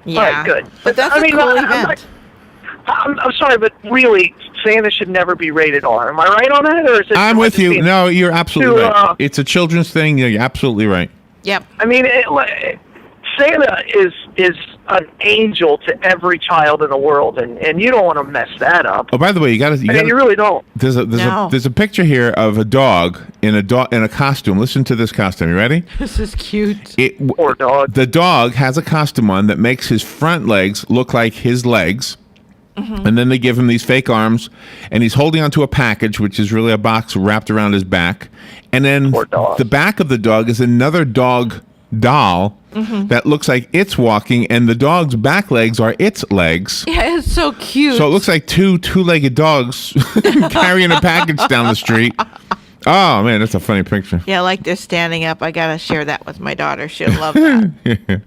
Yeah. All right, good. But that's a cool event. I'm sorry, but really, Santa should never be rated R. Am I right on that, or is it? I'm with you. No, you're absolutely right. It's a children's thing. You're absolutely right. Yep. I mean, Santa is an angel to every child in the world, and you don't want to mess that up. Oh, by the way, you really don't. There's a picture here of a dog in a costume. Listen to this costume. You ready? This is cute. Poor dog. The dog has a costume on that makes his front legs look like his legs. Mm-hmm. And then they give him these fake arms, and he's holding onto a package, which is really a box wrapped around his back. And then the back of the dog is another dog doll that looks like it's walking, and the dog's back legs are its legs. Yeah, it's so cute. So it looks like two-legged dogs carrying a package down the street. Oh, man, that's a funny picture. Yeah, like they're standing up. I got to share that with my daughter. She'll love that. Yeah.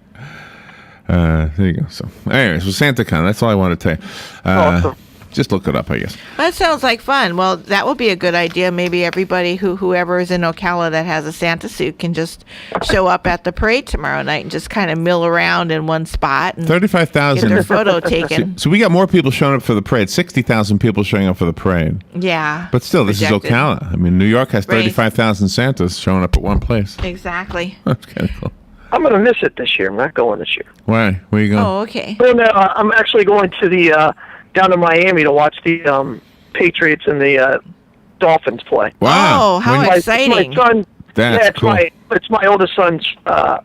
There you go. So, anyway, so SantaCon, that's all I want to tell you. Awesome. Just look it up, I guess. That sounds like fun. Well, that would be a good idea. Maybe everybody whoever is in Ocala that has a Santa suit can just show up at the parade tomorrow night and just kind of mill around in one spot and 35,000 get their photo taken. So we got more people showing up for the parade. 60,000 people showing up for the parade. Yeah. But still, this is Ocala. I mean, New York has 35,000 Santas showing up at one place. Exactly. That's kind of cool. I'm going to miss it this year. I'm not going this year. Why? Where you going? Oh, okay. Well, no, I'm actually going to the down to Miami to watch the Patriots and the Dolphins play. Wow. Oh, how When- exciting. My son. That's it's cool. it's my oldest son's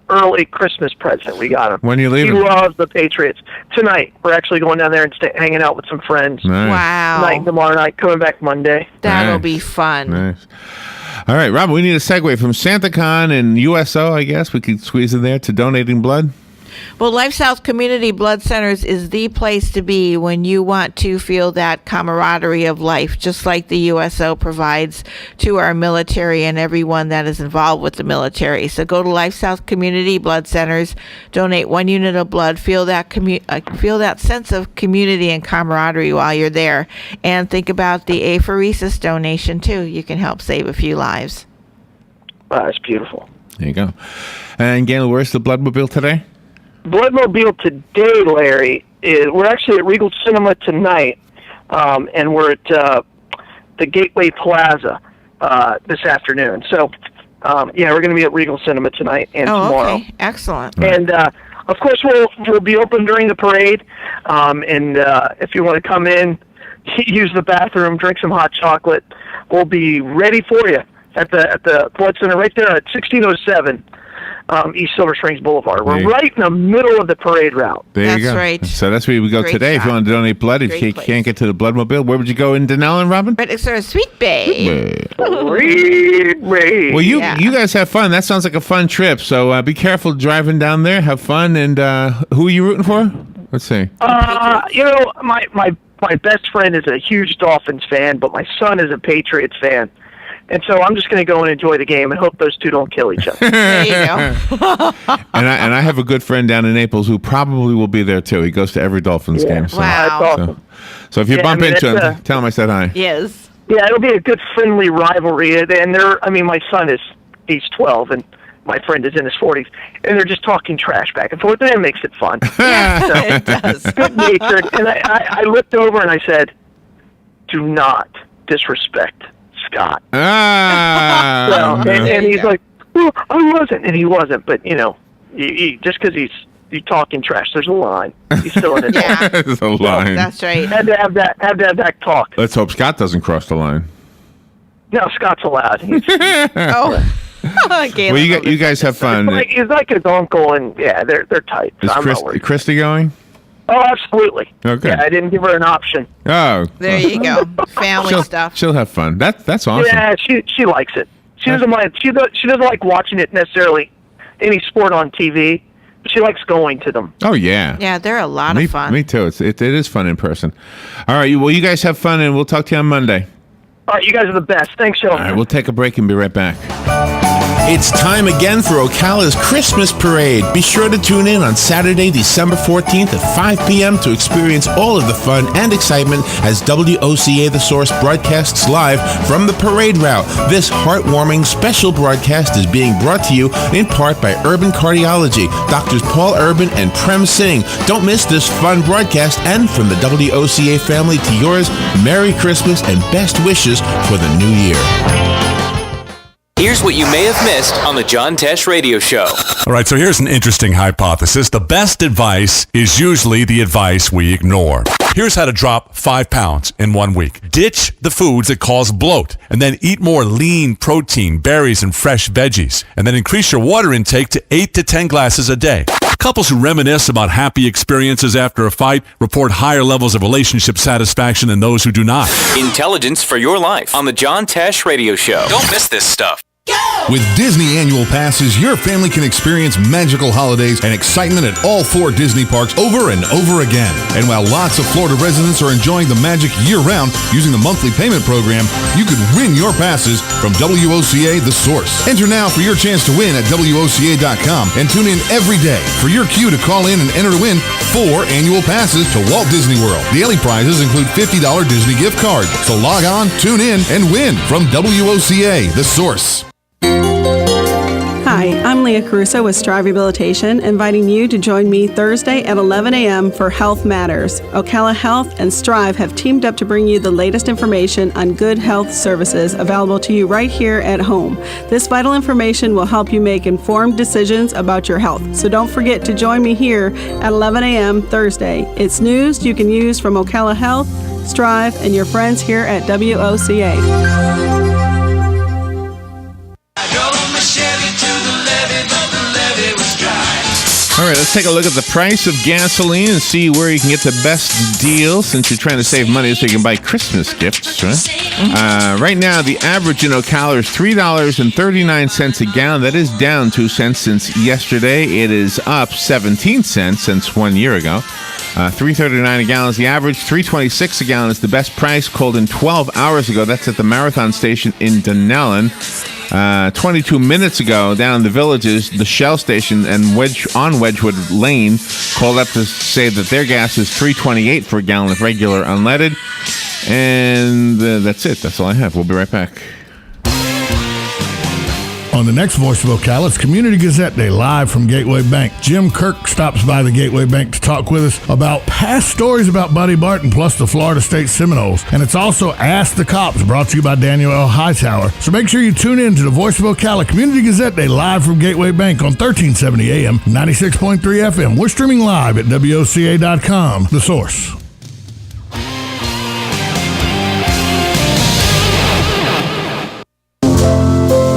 early Christmas present. We got him. When you leaving? He loves the Patriots. Tonight, we're actually going down there and hanging out with some friends. Nice. Wow. Tonight and tomorrow night, coming back Monday. That'll Nice. be fun. Nice. All right, Rob, we need a segue from SantaCon and USO, I guess. We could squeeze in there to donating blood. Well, Life South Community Blood Centers is the place to be when you want to feel that camaraderie of life, just like the USO provides to our military and everyone that is involved with the military. So go to Life South Community Blood Centers, donate 1 unit of blood, feel that sense of community and camaraderie while you're there, and think about the apheresis donation too. You can help save a few lives. Wow, that's beautiful. There you go. And Gail, where's the Bloodmobile today? Bloodmobile today, Larry, we're actually at Regal Cinema tonight, and we're at the Gateway Plaza this afternoon. So, we're going to be at Regal Cinema tonight and tomorrow. Okay. Excellent. And, of course, we'll be open during the parade, and if you want to come in, use the bathroom, drink some hot chocolate, we'll be ready for you at the Blood Center right there at 1607. East Silver Springs Boulevard. We're right in the middle of the parade route. There you That's go. right. So that's where we go Great today. If you shot. want to donate blood, if Great you place. can't get to the Bloodmobile, where would you go in Denellen, Robin? But it's a Sweet Bay. Well, you Yeah. you guys have fun. That sounds like a fun trip. So be careful driving down there. Have fun. And who are you rooting for? Let's see. My best friend is a huge Dolphins fan, but my son is a Patriots fan. And so I'm just going to go and enjoy the game and hope those two don't kill each other. There you go. And I have a good friend down in Naples who probably will be there too. He goes to every Dolphins game. So, Wow. That's awesome. so if you Yeah, bump I mean, into it's him, tell him I said hi. Yes. Yeah, it'll be a good friendly rivalry. And my son he's 12 and my friend is in his 40s, and they're just talking trash back and forth, and it makes it fun. Yeah, it does. Good natured. And I looked over and I said, "Do not disrespect Scott." Ah. And he's like, "Well, I wasn't," and he wasn't. But just because he's talking trash, there's a line. He's still in it. Yeah. There's a line. That's right. Had to have that talk. Let's hope Scott doesn't cross the line. No, Scott's allowed. He's Oh. Well, you guys have fun. he's like his uncle, and yeah, they're tight. So Is I'm not worried. Christy going? Oh, absolutely. Okay. Yeah, I didn't give her an option. Oh. There you go. Family stuff. She'll have fun. That's awesome. Yeah, she likes it. She doesn't mind. She doesn't like watching it necessarily, any sport on TV. But she likes going to them. Oh yeah. Yeah, they're a lot of fun. Me too. It is fun in person. All right. Well, you guys have fun, and we'll talk to you on Monday. All right, you guys are the best. Thanks, Sean. All right. We'll take a break and be right back. It's time again for Ocala's Christmas Parade. Be sure to tune in on Saturday, December 14th at 5 p.m. to experience all of the fun and excitement as WOCA The Source broadcasts live from the parade route. This heartwarming special broadcast is being brought to you in part by Urban Cardiology, Doctors Paul Urban and Prem Singh. Don't miss this fun broadcast, and from the WOCA family to yours, Merry Christmas and best wishes for the new year. Here's what you may have missed on the John Tesh Radio Show. All right, so here's an interesting hypothesis. The best advice is usually the advice we ignore. Here's how to drop 5 pounds in 1 week. Ditch the foods that cause bloat, and then eat more lean protein, berries, and fresh veggies. And then increase your water intake to 8 to 10 glasses a day. Couples who reminisce about happy experiences after a fight report higher levels of relationship satisfaction than those who do not. Intelligence for your life on the John Tesh Radio Show. Don't miss this stuff. With Disney annual passes, your family can experience magical holidays and excitement at all 4 Disney parks over and over again. And while lots of Florida residents are enjoying the magic year-round using the monthly payment program, you could win your passes from WOCA The Source. Enter now for your chance to win at WOCA.com and tune in every day for your cue to call in and enter to win 4 annual passes to Walt Disney World. Daily prizes include $50 Disney gift cards. So log on, tune in, and win from WOCA The Source. Hi, I'm Leah Caruso with Strive Rehabilitation, inviting you to join me Thursday at 11 a.m. for Health Matters. Ocala Health and Strive have teamed up to bring you the latest information on good health services available to you right here at home. This vital information will help you make informed decisions about your health. So don't forget to join me here at 11 a.m. Thursday. It's news you can use from Ocala Health, Strive, and your friends here at WOCA. All right, let's take a look at the price of gasoline and see where you can get the best deal since you're trying to save money so you can buy Christmas gifts, right? Right now, the average in Ocala is $3.39 a gallon. That is down 2 cents since yesterday. It is up 17 cents since 1 year ago. $3.39 a gallon is the average. $3.26 a gallon is the best price, called in 12 hours ago. That's at the Marathon Station in Dunellen. 22 minutes ago, down in the Villages, the Shell station and on Wedgwood Lane called up to say that their gas is $3.28 for a gallon of regular unleaded. And that's it. That's all I have. We'll be right back. On the next Voice of Ocala, it's Community Gazette Day, live from Gateway Bank. Jim Kirk stops by the Gateway Bank to talk with us about past stories about Buddy Barton, plus the Florida State Seminoles. And it's also Ask the Cops, brought to you by Daniel L. Hightower. So make sure you tune in to the Voice of Ocala Community Gazette Day, live from Gateway Bank on 1370 AM, 96.3 FM. We're streaming live at WOCA.com, The Source.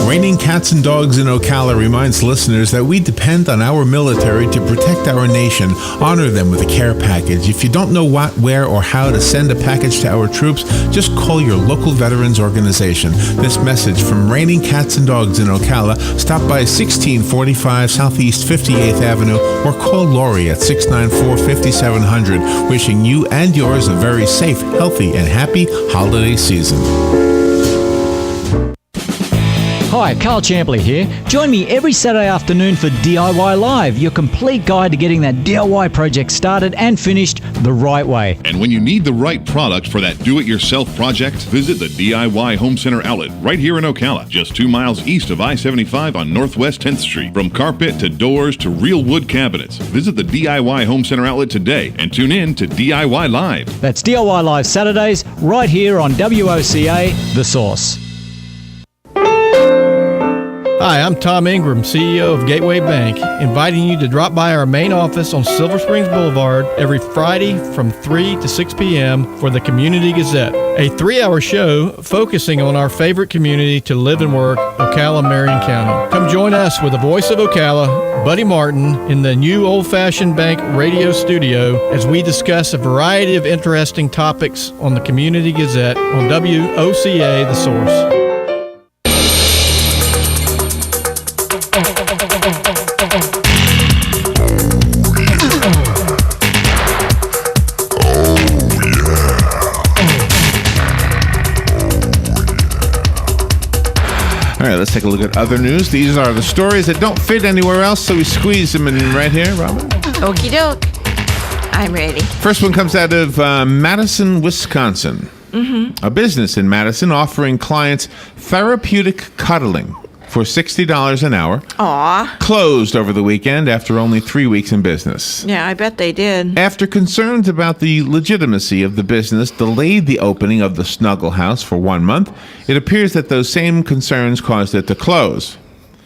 Raining Cats and Dogs in Ocala reminds listeners that we depend on our military to protect our nation. Honor them with a care package. If you don't know what, where, or how to send a package to our troops, just call your local veterans organization. This message from Raining Cats and Dogs in Ocala. Stop by 1645 Southeast 58th Avenue or call Lori at 694-5700. Wishing you and yours a very safe, healthy, and happy holiday season. Hi, Carl Champley here. Join me every Saturday afternoon for DIY Live, your complete guide to getting that DIY project started and finished the right way. And when you need the right product for that do-it-yourself project, visit the DIY Home Center outlet right here in Ocala, just 2 miles east of I-75 on Northwest 10th Street. From carpet to doors to real wood cabinets, visit the DIY Home Center outlet today and tune in to DIY Live. That's DIY Live Saturdays right here on WOCA, The Source. Hi, I'm Tom Ingram, CEO of Gateway Bank, inviting you to drop by our main office on Silver Springs Boulevard every Friday from 3 to 6 p.m. for the Community Gazette, a 3-hour show focusing on our favorite community to live and work, Ocala, Marion County. Come join us with the voice of Ocala, Buddy Martin, in the new old-fashioned bank radio studio as we discuss a variety of interesting topics on the Community Gazette on WOCA, The Source. All right, let's take a look at other news. These are the stories that don't fit anywhere else, so we squeeze them in right here, Robin. Okie doke. I'm ready. First one comes out of Madison, Wisconsin. Mm-hmm. A business in Madison offering clients therapeutic cuddling for $60 an hour. Aw. Closed over the weekend after only 3 weeks in business. Yeah, I bet they did. After concerns about the legitimacy of the business delayed the opening of the Snuggle House for 1 month, it appears that those same concerns caused it to close.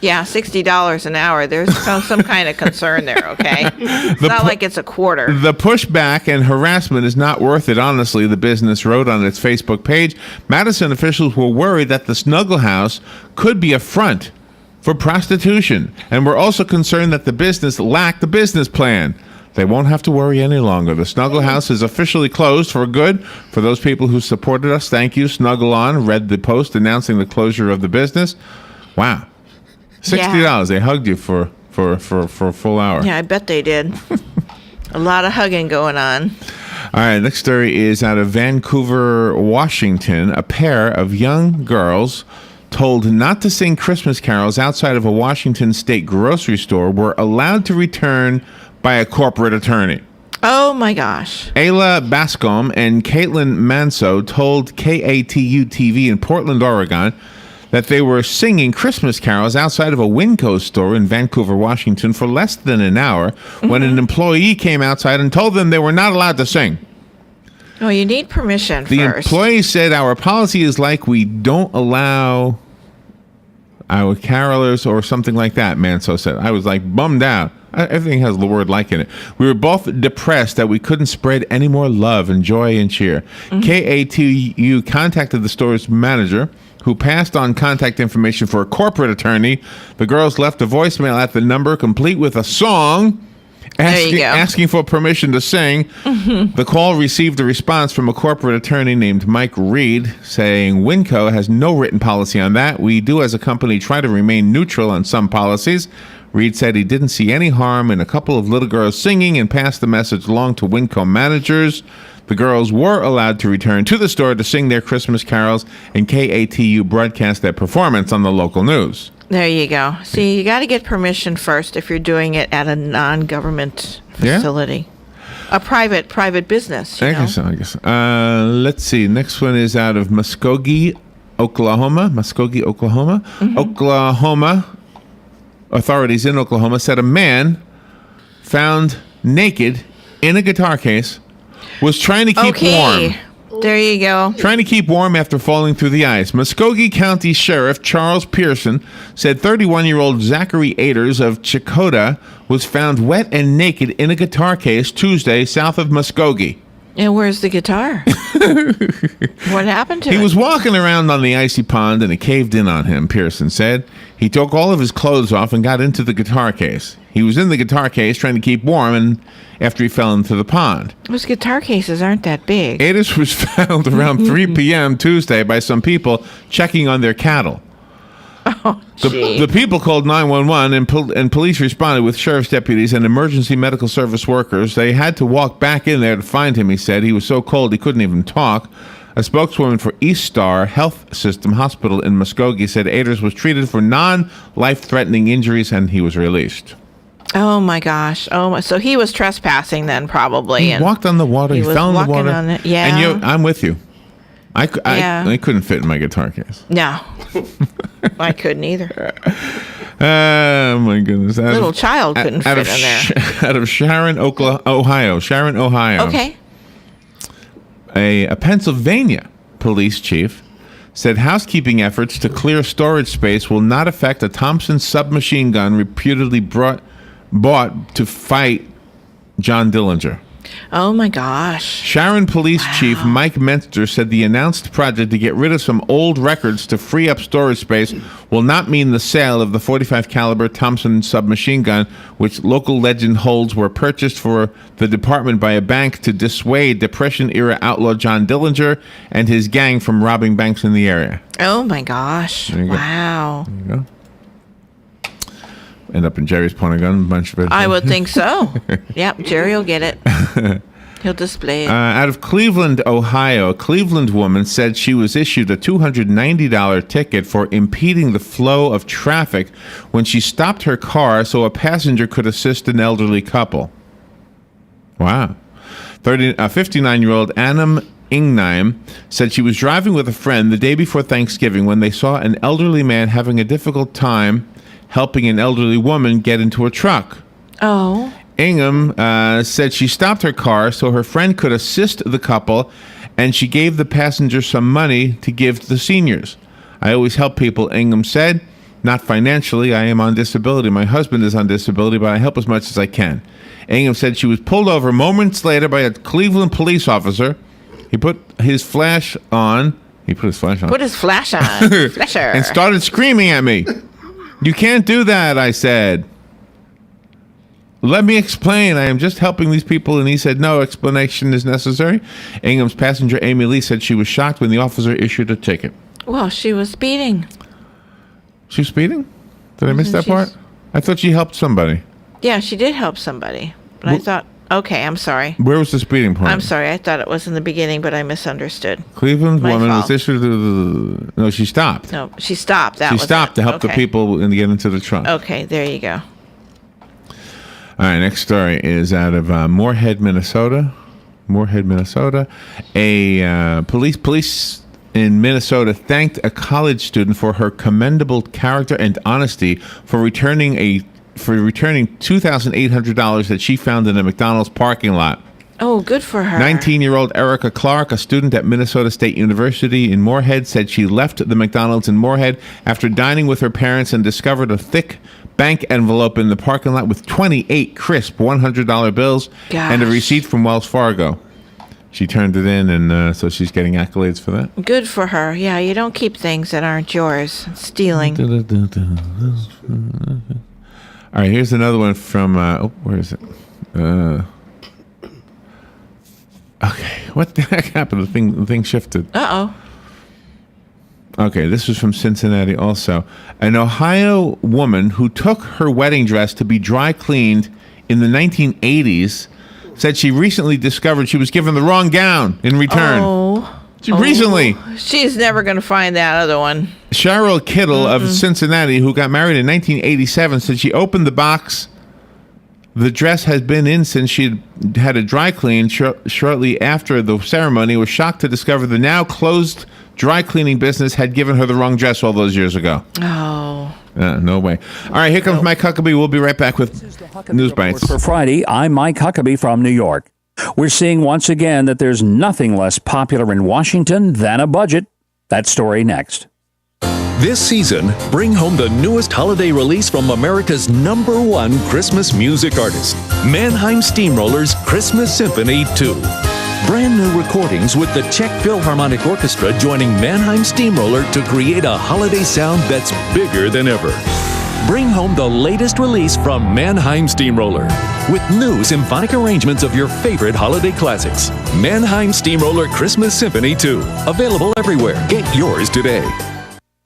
Yeah, $60 an hour. There's some kind of concern there, okay? It's not like it's a quarter. The pushback and harassment is not worth it, honestly, the business wrote on its Facebook page. Madison officials were worried that the Snuggle House could be a front for prostitution, and were also concerned that the business lacked a business plan. They won't have to worry any longer. The Snuggle House is officially closed for good. For those people who supported us, thank you. Snuggle On read the post announcing the closure of the business. Wow. $60. Yeah. They hugged you for a full hour. Yeah, I bet they did. A lot of hugging going on. All right, next story is out of Vancouver, Washington. A pair of young girls told not to sing Christmas carols outside of a Washington state grocery store were allowed to return by a corporate attorney. Oh, my gosh. Ayla Bascom and Caitlin Manso told KATU-TV in Portland, Oregon, that they were singing Christmas carols outside of a Winco store in Vancouver, Washington for less than an hour when an employee came outside and told them they were not allowed to sing. Oh, you need permission The first. employee said, our policy is like we don't allow our carolers or something like that, Manso said. I was like bummed out. Everything has the word like in it. We were both depressed that we couldn't spread any more love and joy and cheer. KATU contacted the store's manager, who passed on contact information for a corporate attorney. The girls left a voicemail at the number, complete with a song, asking for permission to sing. The call received a response from a corporate attorney named Mike Reed saying, Winco has no written policy on that. We do as a company try to remain neutral on some policies. Reed said he didn't see any harm in a couple of little girls singing and passed the message along to Winco managers. The girls were allowed to return to the store to sing their Christmas carols, and KATU broadcast their performance on the local news. There you go. See, you got to get permission first if you're doing it at a non-government facility. A private business. I guess. Let's see. Next one is out of Muskogee, Oklahoma. Oklahoma. Authorities in Oklahoma said a man found naked in a guitar case was trying to keep warm. There you go. Trying to keep warm after falling through the ice. Muskogee County Sheriff Charles Pearson said 31-year-old Zachary Aders of Chakotah was found wet and naked in a guitar case Tuesday south of Muskogee. And where's the guitar? What happened to it? He was walking around on the icy pond and it caved in on him, Pearson said. He took all of his clothes off and got into the guitar case. He was in the guitar case trying to keep warm and after he fell into the pond. Those guitar cases aren't that big. Aders was found around 3 p.m. Tuesday by some people checking on their cattle. The people called 911 and police responded with sheriff's deputies and emergency medical service workers. They had to walk back in there to find him, he said. He was so cold he couldn't even talk. A spokeswoman for East Star Health System Hospital in Muskogee said Aders was treated for non-life-threatening injuries and he was released. Oh my gosh! So he was trespassing then, probably. He walked on the water. He fell in the water. On it. Yeah. And I'm with you. I couldn't fit in my guitar case. No, I couldn't either. Oh my goodness! Little child couldn't fit in there. Out of Sharon, Ohio. Sharon, Ohio. Okay. A Pennsylvania police chief said housekeeping efforts to clear storage space will not affect a Thompson submachine gun reputedly bought to fight John Dillinger. Oh my gosh. Sharon Police Chief Mike Menster said the announced project to get rid of some old records to free up storage space will not mean the sale of the .45 caliber Thompson submachine gun, which local legend holds were purchased for the department by a bank to dissuade Depression-era outlaw John Dillinger and his gang from robbing banks in the area. Oh my gosh. Wow. There you go. End up in Jerry's Pentagon, a bunch of it. I would think so. Yep, Jerry will get it. He'll display it. Out of Cleveland, Ohio, a Cleveland woman said she was issued a $290 ticket for impeding the flow of traffic when she stopped her car so a passenger could assist an elderly couple. Wow. 59-year-old Annam Ingheim said she was driving with a friend the day before Thanksgiving when they saw an elderly man having a difficult time helping an elderly woman get into a truck. Oh. Ingham said she stopped her car so her friend could assist the couple, and she gave the passenger some money to give to the seniors. I always help people, Ingham said. Not financially. I am on disability. My husband is on disability, but I help as much as I can. Ingham said she was pulled over moments later by a Cleveland police officer. He put his flash on. Put his flash on. Flasher. And started screaming at me. You can't do that, I said. Let me explain. I am just helping these people. And he said, no explanation is necessary. Ingham's passenger, Amy Lee, said she was shocked when the officer issued a ticket. Well, she was speeding. She was speeding? Did I miss that part? I thought she helped somebody. Yeah, she did help somebody. But I thought, okay, I'm sorry. Where was the speeding point? I'm sorry. I thought it was in the beginning, but I misunderstood. Cleveland My woman fault. was issued. No, she stopped. No, she stopped. She stopped to help the people and get into the truck. Okay, there you go. All right, next story is out of Moorhead, Minnesota. A police in Minnesota thanked a college student for her commendable character and honesty for returning $2,800 that she found in a McDonald's parking lot. Oh, good for her. 19-year-old Erica Clark, a student at Minnesota State University in Moorhead, said she left the McDonald's in Moorhead after dining with her parents and discovered a thick bank envelope in the parking lot with 28 crisp $100 bills and a receipt from Wells Fargo. She turned it in, and so she's getting accolades for that. Good for her. Yeah, you don't keep things that aren't yours. Stealing. All right, here's another one from, where is it? Okay, what the heck happened? The thing shifted. Uh-oh. Okay, this was from Cincinnati also. An Ohio woman who took her wedding dress to be dry cleaned in the 1980s said she recently discovered she was given the wrong gown in return. Recently. She's never going to find that other one. Cheryl Kittle of Cincinnati, who got married in 1987, said she opened the box. The dress has been in since she had a dry clean shortly after the ceremony. Was shocked to discover the now closed dry cleaning business had given her the wrong dress all those years ago. Oh. No way. All right, here comes Mike Huckabee. We'll be right back with News Bites. For Friday, I'm Mike Huckabee from New York. We're seeing once again that there's nothing less popular in Washington than a budget. That story next. This season, bring home the newest holiday release from America's #1 Christmas music artist, Mannheim Steamrollers' Christmas Symphony 2. Brand new recordings with the Czech Philharmonic Orchestra joining Mannheim Steamroller to create a holiday sound that's bigger than ever. Bring home the latest release from Mannheim Steamroller with new symphonic arrangements of your favorite holiday classics. Mannheim Steamroller Christmas Symphony 2. Available everywhere. Get yours today.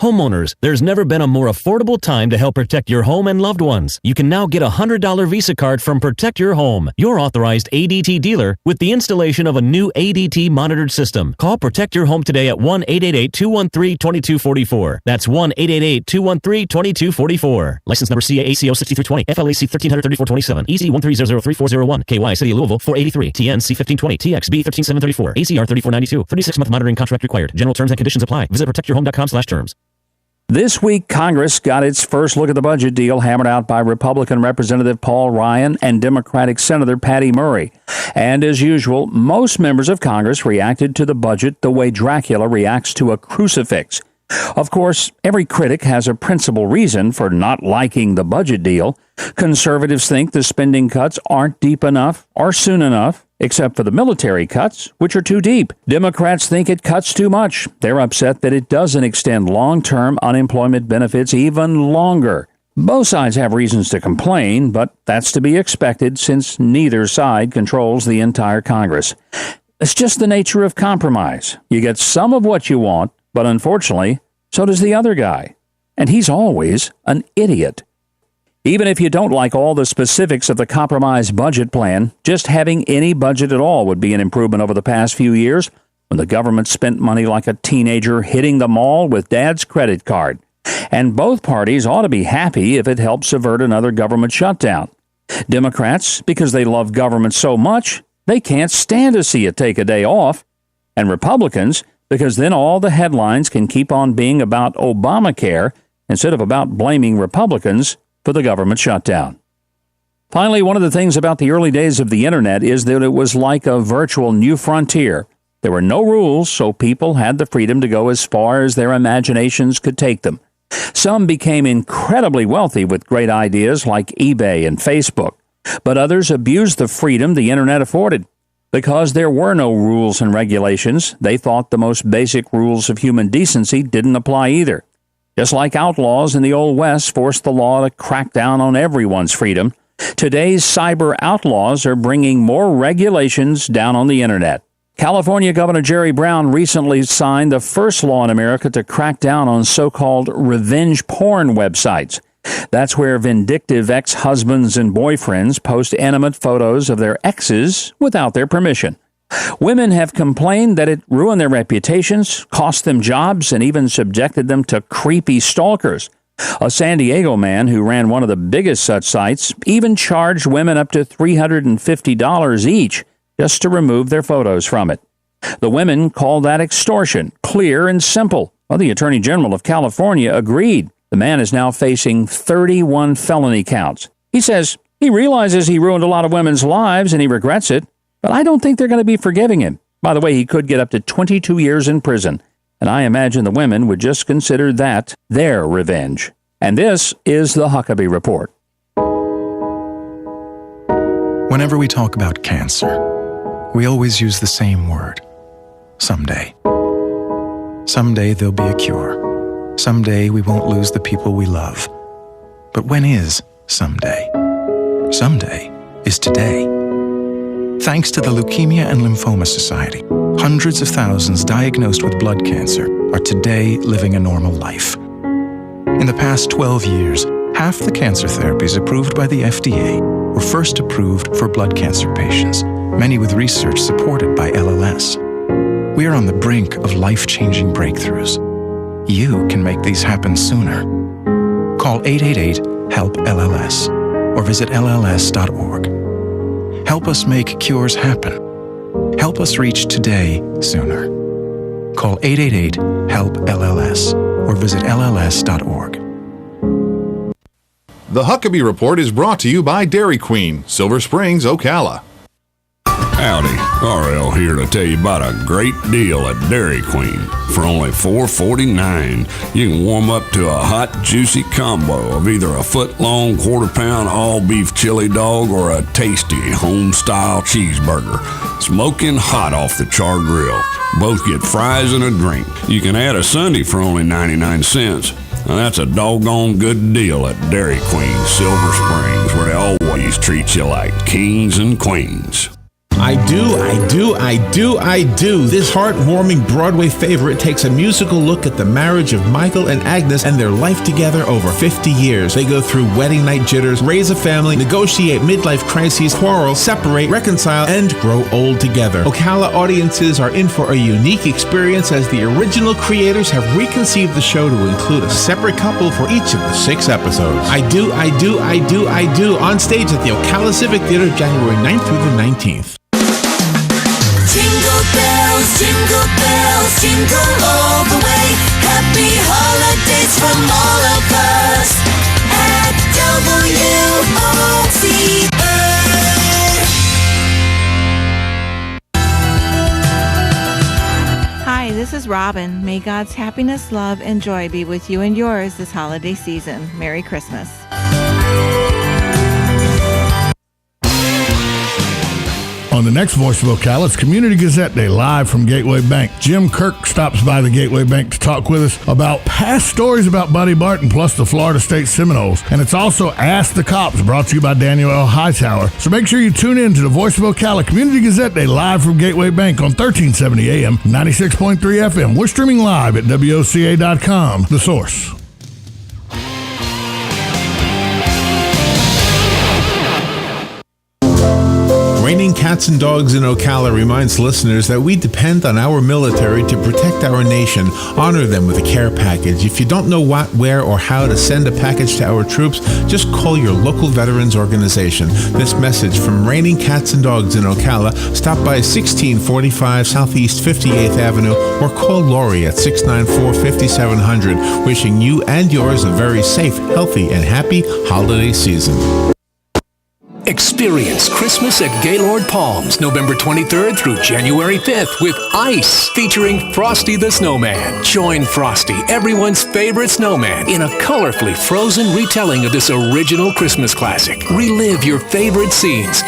Homeowners, there's never been a more affordable time to help protect your home and loved ones. You can now get a $100 Visa card from Protect Your Home, your authorized ADT dealer, with the installation of a new ADT monitored system. Call Protect Your Home today at 1-888-213-2244. That's 1-888-213-2244. License number CAACO 6320, FLAC 133427, EC 130034001, KY City of Louisville 483, TNC 1520, TXB 13734, ACR 3492. 36-month monitoring contract required. General terms and conditions apply. Visit protectyourhome.com/terms. This week, Congress got its first look at the budget deal hammered out by Republican Representative Paul Ryan and Democratic Senator Patty Murray. And as usual, most members of Congress reacted to the budget the way Dracula reacts to a crucifix. Of course, every critic has a principal reason for not liking the budget deal. Conservatives think the spending cuts aren't deep enough or soon enough, except for the military cuts, which are too deep. Democrats think it cuts too much. They're upset that it doesn't extend long-term unemployment benefits even longer. Both sides have reasons to complain, but that's to be expected since neither side controls the entire Congress. It's just the nature of compromise. You get some of what you want, but unfortunately, so does the other guy. And he's always an idiot. Even if you don't like all the specifics of the compromise budget plan, just having any budget at all would be an improvement over the past few years when the government spent money like a teenager hitting the mall with dad's credit card. And both parties ought to be happy if it helps avert another government shutdown. Democrats, because they love government so much, they can't stand to see it take a day off. And Republicans, because then all the headlines can keep on being about Obamacare instead of about blaming Republicans for the government shutdown. Finally, one of the things about the early days of the internet is that it was like a virtual new frontier. There were no rules, so people had the freedom to go as far as their imaginations could take them. Some became incredibly wealthy with great ideas like eBay and Facebook, but others abused the freedom the internet afforded. Because there were no rules and regulations, they thought the most basic rules of human decency didn't apply either. Just like outlaws in the Old West forced the law to crack down on everyone's freedom, today's cyber outlaws are bringing more regulations down on the internet. California Governor Jerry Brown recently signed the first law in America to crack down on so-called revenge porn websites. That's where vindictive ex-husbands and boyfriends post intimate photos of their exes without their permission. Women have complained that it ruined their reputations, cost them jobs, and even subjected them to creepy stalkers. A San Diego man who ran one of the biggest such sites even charged women up to $350 each just to remove their photos from it. The women called that extortion, clear and simple. Well, the Attorney General of California agreed. The man is now facing 31 felony counts. He says he realizes he ruined a lot of women's lives and he regrets it, but I don't think they're going to be forgiving him. By the way, he could get up to 22 years in prison, and I imagine the women would just consider that their revenge. And this is the Huckabee Report. Whenever we talk about cancer, we always use the same word: someday. Someday there'll be a cure. Someday we won't lose the people we love. But when is someday? Someday is today. Thanks to the Leukemia and Lymphoma Society, hundreds of thousands diagnosed with blood cancer are today living a normal life. In the past 12 years, half the cancer therapies approved by the FDA were first approved for blood cancer patients, many with research supported by LLS. We are on the brink of life-changing breakthroughs. You can make these happen sooner. Call 888-HELP-LLS or visit LLS.org. Help us make cures happen. Help us reach today sooner. Call 888-HELP-LLS or visit LLS.org. The Huckabee Report is brought to you by Dairy Queen, Silver Springs, Ocala. Howdy, RL here to tell you about a great deal at Dairy Queen. For only $4.49, you can warm up to a hot, juicy combo of either a foot-long, quarter-pound all-beef chili dog or a tasty, home-style cheeseburger. Smoking hot off the char grill. Both get fries and a drink. You can add a sundae for only 99 cents. Now that's a doggone good deal at Dairy Queen, Silver Springs, where they always treat you like kings and queens. I do. This heartwarming Broadway favorite takes a musical look at the marriage of Michael and Agnes and their life together over 50 years. They go through wedding night jitters, raise a family, negotiate midlife crises, quarrel, separate, reconcile, and grow old together. Ocala audiences are in for a unique experience as the original creators have reconceived the show to include a separate couple for each of the 6 episodes. I do. On stage at the Ocala Civic Theater, January 9th through the 19th. Jingle bells, jingle all the way. Happy holidays from all of us at WOCA. Hi, this is Robin. May God's happiness, love, and joy be with you and yours this holiday season. Merry Christmas. On the next Voice of Ocala, it's Community Gazette Day, live from Gateway Bank. Jim Kirk stops by the Gateway Bank to talk with us about past stories about Buddy Barton, plus the Florida State Seminoles. And it's also Ask the Cops, brought to you by Daniel L. Hightower. So make sure you tune in to the Voice of Ocala Community Gazette Day, live from Gateway Bank on 1370 AM, 96.3 FM. We're streaming live at WOCA.com, The Source. Raining Cats and Dogs in Ocala reminds listeners that we depend on our military to protect our nation. Honor them with a care package. If you don't know what, where, or how to send a package to our troops, just call your local veterans organization. This message from Raining Cats and Dogs in Ocala. Stop by 1645 Southeast 58th Avenue or call Lori at 694-5700. Wishing you and yours a very safe, healthy, and happy holiday season. Experience Christmas at Gaylord Palms, November 23rd through January 5th with Ice, featuring Frosty the Snowman. Join Frosty, everyone's favorite snowman, in a colorfully frozen retelling of this original Christmas classic. Relive your favorite scenes.